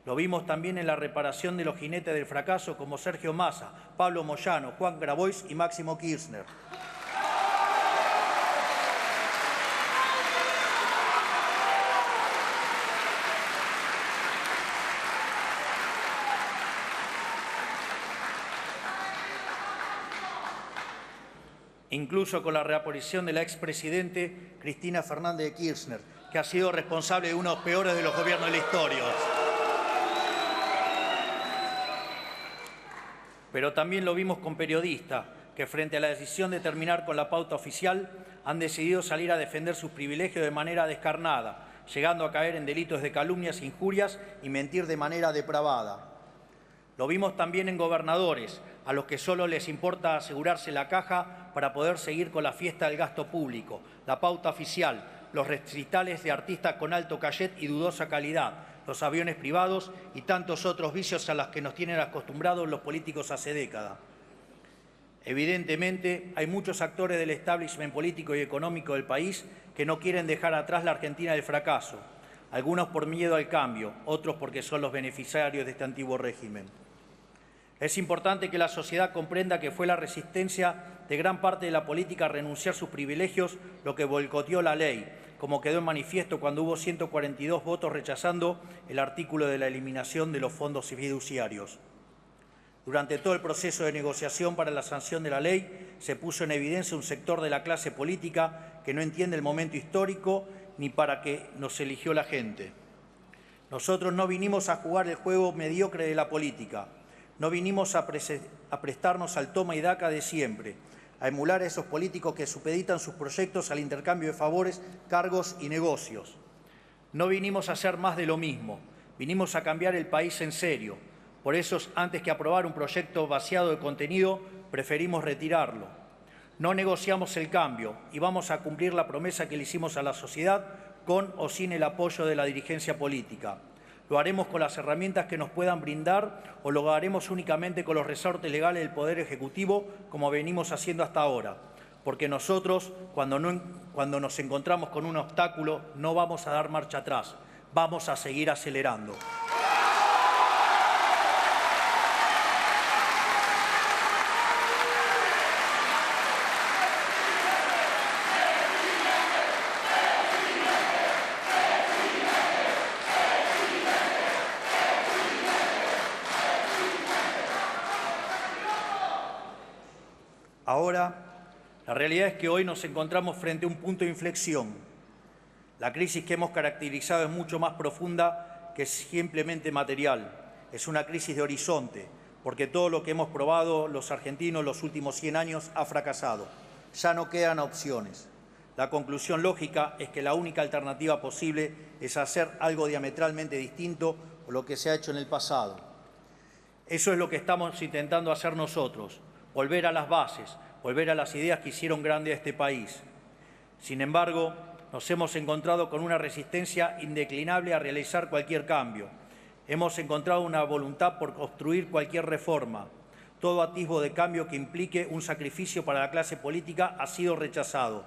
[SPEAKER 2] Lo vimos también en la reparación de los jinetes del fracaso como Sergio Massa, Pablo Moyano, Juan Grabois y Máximo Kirchner. Incluso con la reaparición de la expresidente Cristina Fernández de Kirchner, que ha sido responsable de uno de los peores de los gobiernos de la historia. Pero también lo vimos con periodistas que frente a la decisión de terminar con la pauta oficial han decidido salir a defender sus privilegios de manera descarnada, llegando a caer en delitos de calumnias, injurias y mentir de manera depravada. Lo vimos también en gobernadores, a los que solo les importa asegurarse la caja para poder seguir con la fiesta del gasto público, la pauta oficial, los recitales de artistas con alto cachet y dudosa calidad, los aviones privados y tantos otros vicios a los que nos tienen acostumbrados los políticos hace décadas. Evidentemente, hay muchos actores del establishment político y económico del país que no quieren dejar atrás la Argentina del fracaso, algunos por miedo al cambio, otros porque son los beneficiarios de este antiguo régimen. Es importante que la sociedad comprenda que fue la resistencia de gran parte de la política a renunciar a sus privilegios lo que boicoteó la ley, como quedó en manifiesto cuando hubo 142 votos rechazando el artículo de la eliminación de los fondos fiduciarios. Durante todo el proceso de negociación para la sanción de la ley, se puso en evidencia un sector de la clase política que no entiende el momento histórico ni para qué nos eligió la gente. Nosotros no vinimos a jugar el juego mediocre de la política, no vinimos a prestarnos al toma y daca de siempre, a emular a esos políticos que supeditan sus proyectos al intercambio de favores, cargos y negocios. No vinimos a hacer más de lo mismo, vinimos a cambiar el país en serio. Por eso, antes que aprobar un proyecto vaciado de contenido, preferimos retirarlo. No negociamos el cambio y vamos a cumplir la promesa que le hicimos a la sociedad con o sin el apoyo de la dirigencia política. Lo haremos con las herramientas que nos puedan brindar o lo haremos únicamente con los resortes legales del Poder Ejecutivo, como venimos haciendo hasta ahora. Porque nosotros, cuando nos encontramos con un obstáculo, no vamos a dar marcha atrás, vamos a seguir acelerando. Ahora, la realidad es que hoy nos encontramos frente a un punto de inflexión. La crisis que hemos caracterizado es mucho más profunda que simplemente material. Es una crisis de horizonte, porque todo lo que hemos probado los argentinos los últimos 100 años ha fracasado. Ya no quedan opciones. La conclusión lógica es que la única alternativa posible es hacer algo diametralmente distinto a lo que se ha hecho en el pasado. Eso es lo que estamos intentando hacer nosotros. Volver a las bases, volver a las ideas que hicieron grande a este país. Sin embargo, nos hemos encontrado con una resistencia indeclinable a realizar cualquier cambio. Hemos encontrado una voluntad por obstruir cualquier reforma. Todo atisbo de cambio que implique un sacrificio para la clase política ha sido rechazado.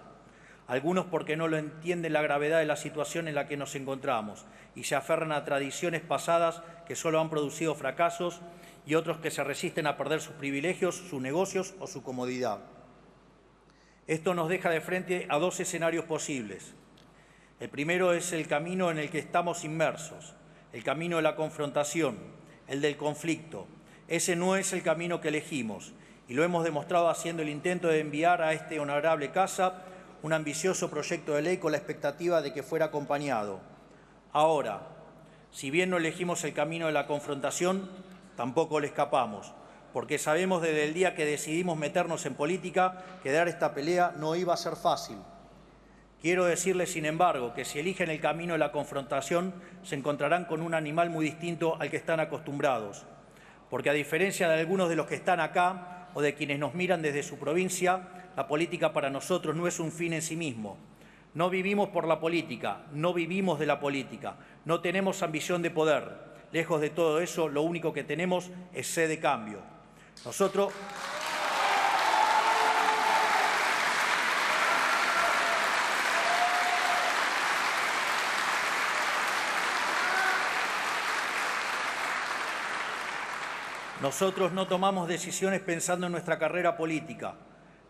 [SPEAKER 2] Algunos porque no lo entienden la gravedad de la situación en la que nos encontramos y se aferran a tradiciones pasadas que solo han producido fracasos, y otros que se resisten a perder sus privilegios, sus negocios o su comodidad. Esto nos deja de frente a dos escenarios posibles. El primero es el camino en el que estamos inmersos, el camino de la confrontación, el del conflicto. Ese no es el camino que elegimos y lo hemos demostrado haciendo el intento de enviar a este honorable casa un ambicioso proyecto de ley con la expectativa de que fuera acompañado. Ahora, si bien no elegimos el camino de la confrontación, tampoco le escapamos, porque sabemos desde el día que decidimos meternos en política que dar esta pelea no iba a ser fácil. Quiero decirles, sin embargo, que si eligen el camino de la confrontación, se encontrarán con un animal muy distinto al que están acostumbrados, porque a diferencia de algunos de los que están acá o de quienes nos miran desde su provincia, la política para nosotros no es un fin en sí mismo. No vivimos por la política, no vivimos de la política, no tenemos ambición de poder. Lejos de todo eso, lo único que tenemos es sed de cambio. Nosotros no tomamos decisiones pensando en nuestra carrera política.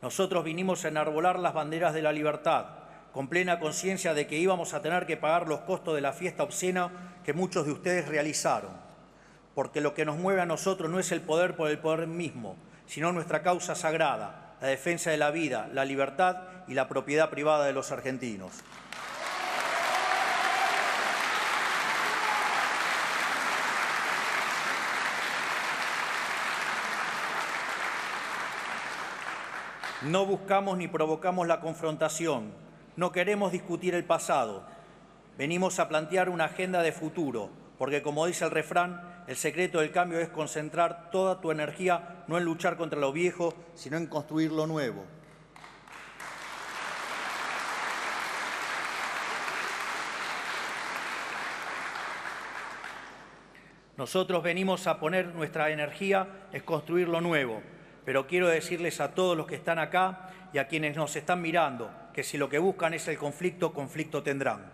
[SPEAKER 2] Nosotros vinimos a enarbolar las banderas de la libertad, con plena conciencia de que íbamos a tener que pagar los costos de la fiesta obscena que muchos de ustedes realizaron. Porque lo que nos mueve a nosotros no es el poder por el poder mismo, sino nuestra causa sagrada, la defensa de la vida, la libertad y la propiedad privada de los argentinos. No buscamos ni provocamos la confrontación, no queremos discutir el pasado. Venimos a plantear una agenda de futuro, porque como dice el refrán, el secreto del cambio es concentrar toda tu energía no en luchar contra lo viejo, sino en construir lo nuevo. Nosotros venimos a poner nuestra energía en construir lo nuevo, pero quiero decirles a todos los que están acá y a quienes nos están mirando que si lo que buscan es el conflicto, conflicto tendrán.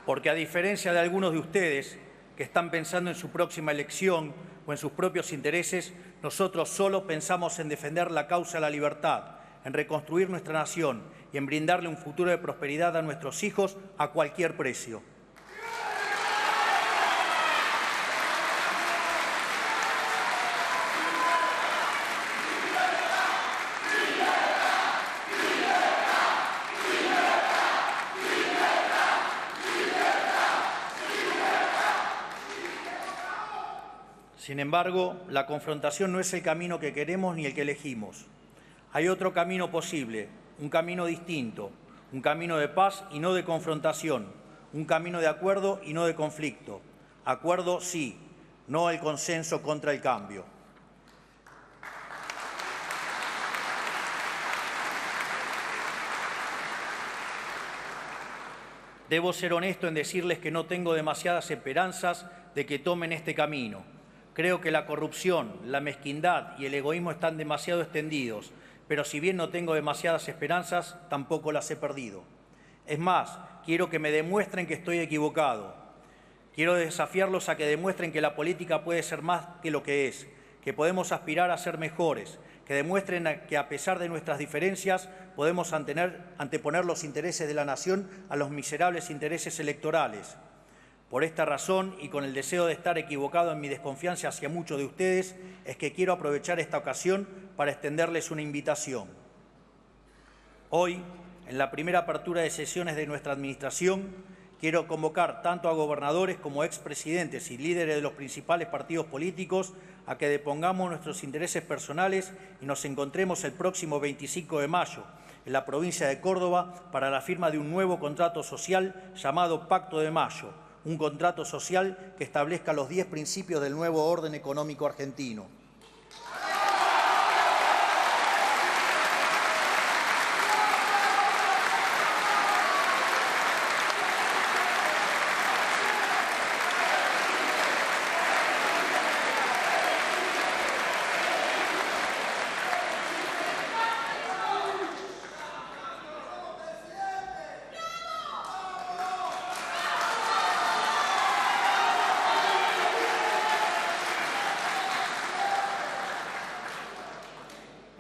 [SPEAKER 2] Porque a diferencia de algunos de ustedes que están pensando en su próxima elección o en sus propios intereses, nosotros solo pensamos en defender la causa de la libertad, en reconstruir nuestra nación y en brindarle un futuro de prosperidad a nuestros hijos a cualquier precio. Sin embargo, la confrontación no es el camino que queremos ni el que elegimos. Hay otro camino posible, un camino distinto, un camino de paz y no de confrontación, un camino de acuerdo y no de conflicto. Acuerdo sí, no el consenso contra el cambio. Debo ser honesto en decirles que no tengo demasiadas esperanzas de que tomen este camino. Creo que la corrupción, la mezquindad y el egoísmo están demasiado extendidos, pero si bien no tengo demasiadas esperanzas, tampoco las he perdido. Es más, quiero que me demuestren que estoy equivocado. Quiero desafiarlos a que demuestren que la política puede ser más que lo que es, que podemos aspirar a ser mejores, que demuestren que a pesar de nuestras diferencias podemos anteponer los intereses de la nación a los miserables intereses electorales. Por esta razón y con el deseo de estar equivocado en mi desconfianza hacia muchos de ustedes, es que quiero aprovechar esta ocasión para extenderles una invitación. Hoy, en la primera apertura de sesiones de nuestra administración, quiero convocar tanto a gobernadores como expresidentes y líderes de los principales partidos políticos a que depongamos nuestros intereses personales y nos encontremos el próximo 25 de mayo en la provincia de Córdoba para la firma de un nuevo contrato social llamado Pacto de Mayo, un contrato social que establezca los 10 principios del nuevo orden económico argentino.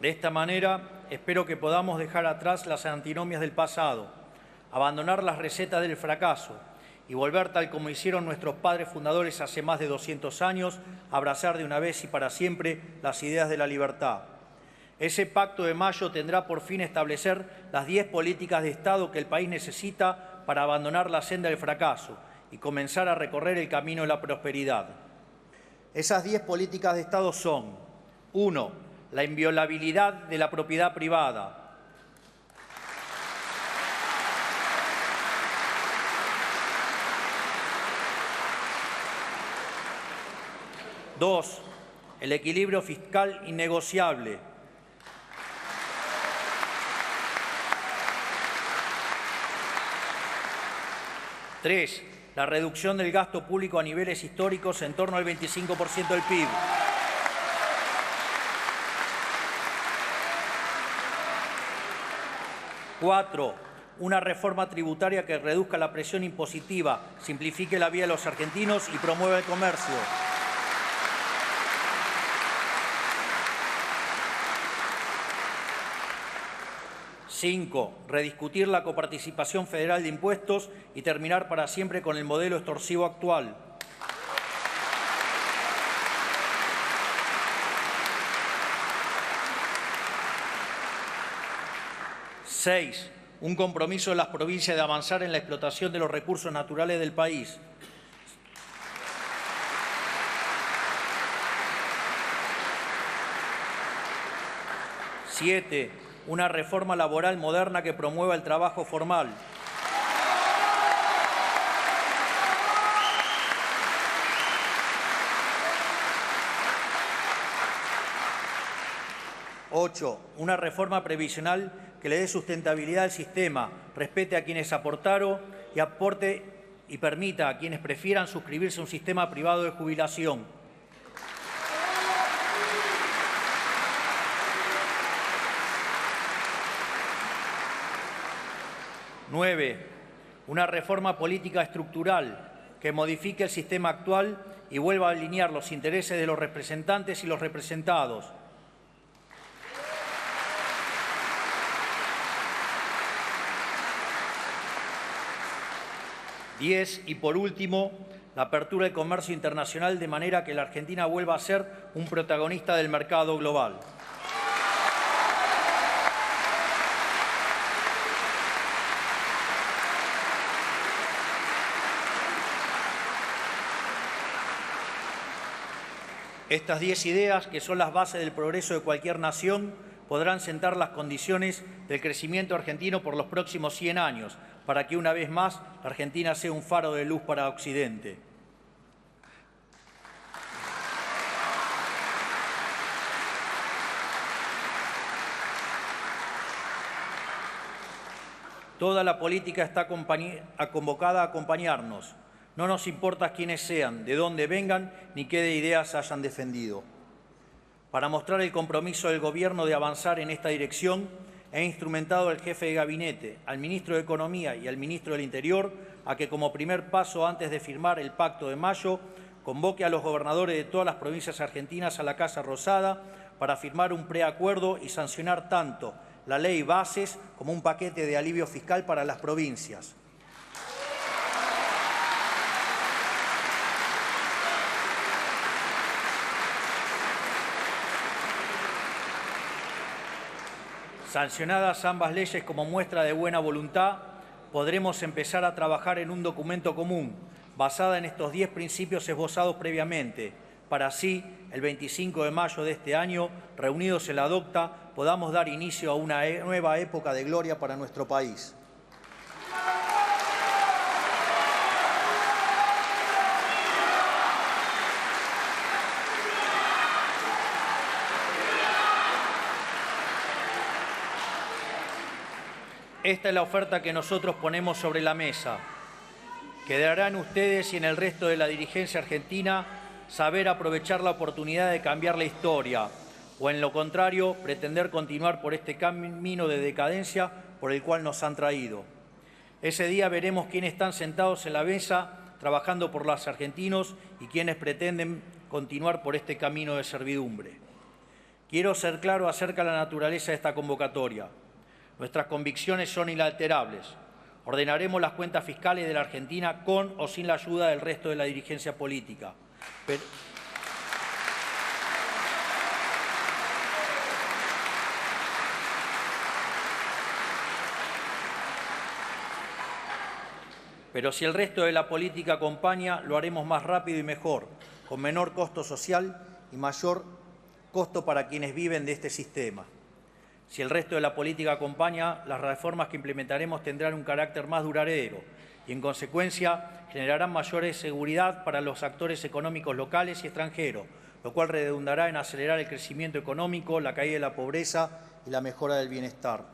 [SPEAKER 2] De esta manera, espero que podamos dejar atrás las antinomias del pasado, abandonar las recetas del fracaso y volver, tal como hicieron nuestros padres fundadores hace más de 200 años, a abrazar de una vez y para siempre las ideas de la libertad. Ese Pacto de Mayo tendrá por fin establecer las 10 políticas de Estado que el país necesita para abandonar la senda del fracaso y comenzar a recorrer el camino de la prosperidad. Esas 10 políticas de Estado son: 1. La inviolabilidad de la propiedad privada. 2. El equilibrio fiscal innegociable. 3. La reducción del gasto público a niveles históricos en torno al 25% del PIB. 4. Una reforma tributaria que reduzca la presión impositiva, simplifique la vida de los argentinos y promueva el comercio. 5. Rediscutir la coparticipación federal de impuestos y terminar para siempre con el modelo extorsivo actual. 6. Un compromiso de las provincias de avanzar en la explotación de los recursos naturales del país. 7. Una reforma laboral moderna que promueva el trabajo formal. 8. Una reforma previsional que le dé sustentabilidad al sistema, respete a quienes aportaron y aporte y permita a quienes prefieran suscribirse a un sistema privado de jubilación. 9. Una reforma política estructural que modifique el sistema actual y vuelva a alinear los intereses de los representantes y los representados. 10. Y por último, la apertura del comercio internacional de manera que la Argentina vuelva a ser un protagonista del mercado global. Estas 10 ideas, que son las bases del progreso de cualquier nación, podrán sentar las condiciones del crecimiento argentino por los próximos 100 años, para que una vez más la Argentina sea un faro de luz para Occidente. Toda la política está convocada a acompañarnos. No nos importa quiénes sean, de dónde vengan, ni qué de ideas hayan defendido. Para mostrar el compromiso del Gobierno de avanzar en esta dirección, he instrumentado al jefe de gabinete, al ministro de Economía y al ministro del Interior a que, como primer paso antes de firmar el Pacto de Mayo, convoque a los gobernadores de todas las provincias argentinas a la Casa Rosada para firmar un preacuerdo y sancionar tanto la ley Bases como un paquete de alivio fiscal para las provincias. Sancionadas ambas leyes como muestra de buena voluntad, podremos empezar a trabajar en un documento común, basada en estos 10 principios esbozados previamente, para así, el 25 de mayo de este año, reunidos en la DOCTA, podamos dar inicio a una nueva época de gloria para nuestro país. Esta es la oferta que nosotros ponemos sobre la mesa. Quedará en ustedes y en el resto de la dirigencia argentina saber aprovechar la oportunidad de cambiar la historia o, en lo contrario, pretender continuar por este camino de decadencia por el cual nos han traído. Ese día veremos quiénes están sentados en la mesa trabajando por los argentinos y quiénes pretenden continuar por este camino de servidumbre. Quiero ser claro acerca de la naturaleza de esta convocatoria. Nuestras convicciones son inalterables. Ordenaremos las cuentas fiscales de la Argentina con o sin la ayuda del resto de la dirigencia política. Pero si el resto de la política acompaña, lo haremos más rápido y mejor, con menor costo social y mayor costo para quienes viven de este sistema. Si el resto de la política acompaña, las reformas que implementaremos tendrán un carácter más duradero y, en consecuencia, generarán mayor seguridad para los actores económicos locales y extranjeros, lo cual redundará en acelerar el crecimiento económico, la caída de la pobreza y la mejora del bienestar.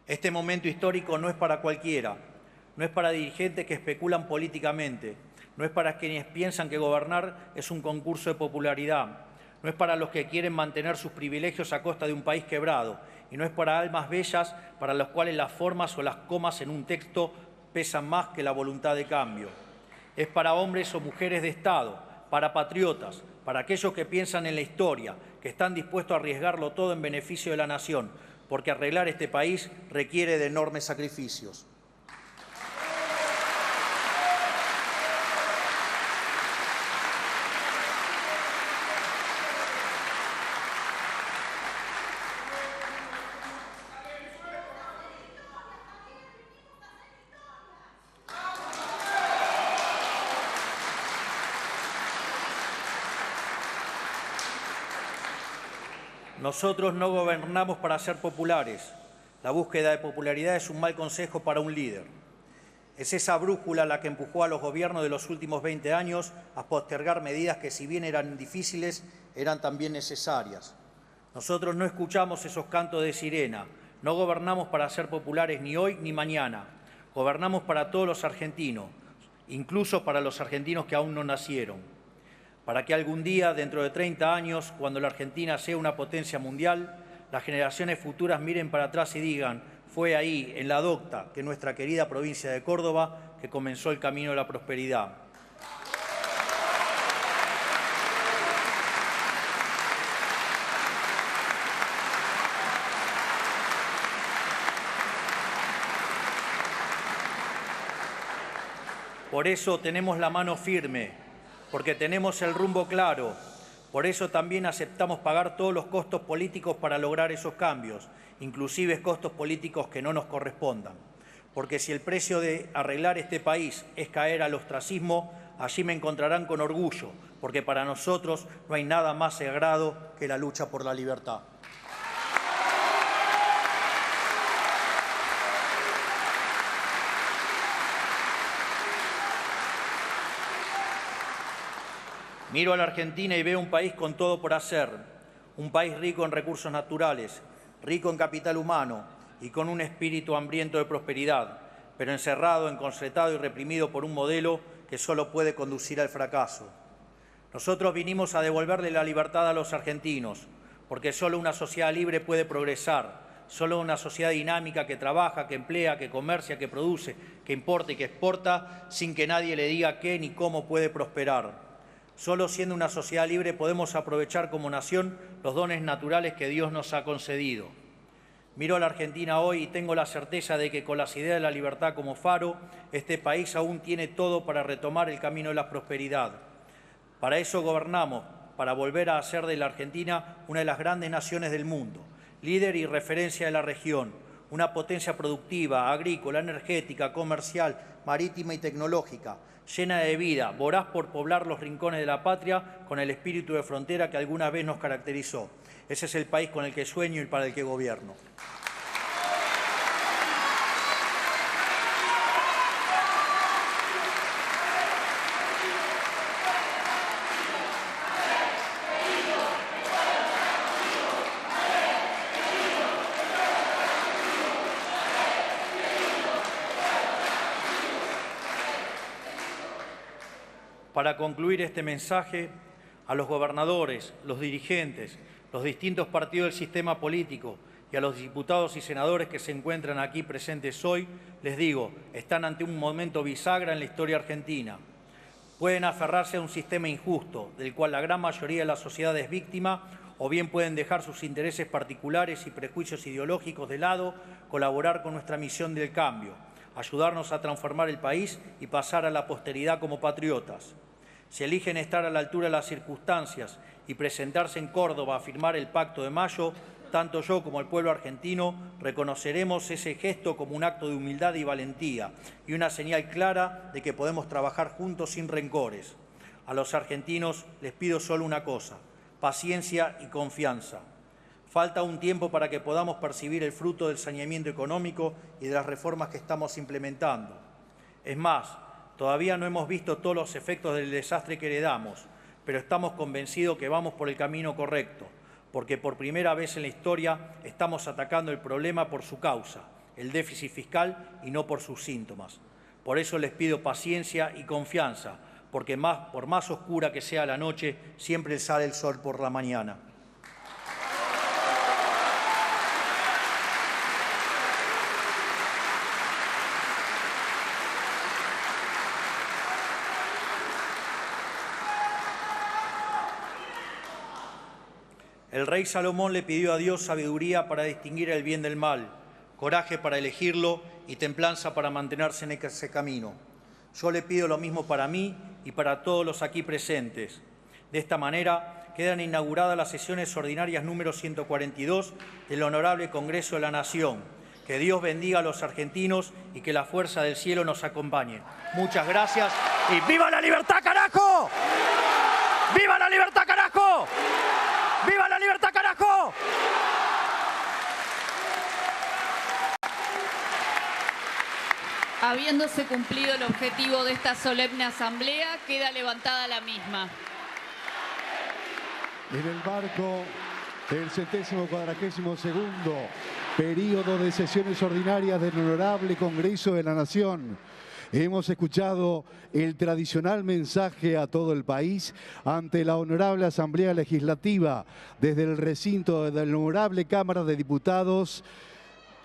[SPEAKER 2] Este momento histórico no es para cualquiera, no es para dirigentes que especulan políticamente, no es para quienes piensan que gobernar es un concurso de popularidad, no es para los que quieren mantener sus privilegios a costa de un país quebrado y no es para almas bellas para las cuales las formas o las comas en un texto pesan más que la voluntad de cambio. Es para hombres o mujeres de Estado, para patriotas, para aquellos que piensan en la historia, que están dispuestos a arriesgarlo todo en beneficio de la nación, porque arreglar este país requiere de enormes sacrificios. Nosotros no gobernamos para ser populares. La búsqueda de popularidad es un mal consejo para un líder. Es esa brújula la que empujó a los gobiernos de los últimos 20 años a postergar medidas que, si bien eran difíciles, eran también necesarias. Nosotros no escuchamos esos cantos de sirena. No gobernamos para ser populares ni hoy ni mañana. Gobernamos para todos los argentinos, incluso para los argentinos que aún no nacieron. Para que algún día, dentro de 30 años, cuando la Argentina sea una potencia mundial, las generaciones futuras miren para atrás y digan: fue ahí, en la docta, que nuestra querida provincia de Córdoba, que comenzó el camino de la prosperidad. Por eso tenemos la mano firme, porque tenemos el rumbo claro. Por eso también aceptamos pagar todos los costos políticos para lograr esos cambios, inclusive costos políticos que no nos correspondan. Porque si el precio de arreglar este país es caer al ostracismo, allí me encontrarán con orgullo, porque para nosotros no hay nada más sagrado que la lucha por la libertad. Miro a la Argentina y veo un país con todo por hacer, un país rico en recursos naturales, rico en capital humano y con un espíritu hambriento de prosperidad, pero encerrado, encorsetado y reprimido por un modelo que solo puede conducir al fracaso. Nosotros vinimos a devolverle la libertad a los argentinos, porque solo una sociedad libre puede progresar, solo una sociedad dinámica que trabaja, que emplea, que comercia, que produce, que importa y que exporta, sin que nadie le diga qué ni cómo puede prosperar. Solo siendo una sociedad libre podemos aprovechar como nación los dones naturales que Dios nos ha concedido. Miro a la Argentina hoy y tengo la certeza de que con las ideas de la libertad como faro, este país aún tiene todo para retomar el camino de la prosperidad. Para eso gobernamos, para volver a hacer de la Argentina una de las grandes naciones del mundo, líder y referencia de la región, una potencia productiva, agrícola, energética, comercial, marítima y tecnológica, llena de vida, voraz por poblar los rincones de la patria con el espíritu de frontera que alguna vez nos caracterizó. Ese es el país con el que sueño y para el que gobierno. Para concluir este mensaje, a los gobernadores, los dirigentes, los distintos partidos del sistema político y a los diputados y senadores que se encuentran aquí presentes hoy, les digo, están ante un momento bisagra en la historia argentina. Pueden aferrarse a un sistema injusto, del cual la gran mayoría de la sociedad es víctima, o bien pueden dejar sus intereses particulares y prejuicios ideológicos de lado, colaborar con nuestra misión del cambio, ayudarnos a transformar el país y pasar a la posteridad como patriotas. Si eligen estar a la altura de las circunstancias y presentarse en Córdoba a firmar el Pacto de Mayo, tanto yo como el pueblo argentino reconoceremos ese gesto como un acto de humildad y valentía y una señal clara de que podemos trabajar juntos sin rencores. A los argentinos les pido solo una cosa: paciencia y confianza. Falta un tiempo para que podamos percibir el fruto del saneamiento económico y de las reformas que estamos implementando. Es más, todavía no hemos visto todos los efectos del desastre que heredamos, pero estamos convencidos que vamos por el camino correcto, porque por primera vez en la historia estamos atacando el problema por su causa, el déficit fiscal, y no por sus síntomas. Por eso les pido paciencia y confianza, porque por más oscura que sea la noche, siempre sale el sol por la mañana. El rey Salomón le pidió a Dios sabiduría para distinguir el bien del mal, coraje para elegirlo y templanza para mantenerse en ese camino. Yo le pido lo mismo para mí y para todos los aquí presentes. De esta manera quedan inauguradas las sesiones ordinarias número 142 del Honorable Congreso de la Nación. Que Dios bendiga a los argentinos y que la fuerza del cielo nos acompañe. Muchas gracias y ¡viva la libertad, carajo! ¡Viva la libertad, carajo! ¡Viva la libertad, carajo!
[SPEAKER 3] Habiéndose cumplido el objetivo de esta solemne asamblea, queda levantada la misma.
[SPEAKER 4] En el marco del 142º periodo de sesiones ordinarias del Honorable Congreso de la Nación, hemos escuchado el tradicional mensaje a todo el país ante la Honorable Asamblea Legislativa desde el recinto de la Honorable Cámara de Diputados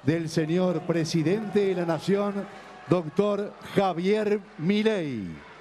[SPEAKER 4] del señor Presidente de la Nación, doctor Javier Milei.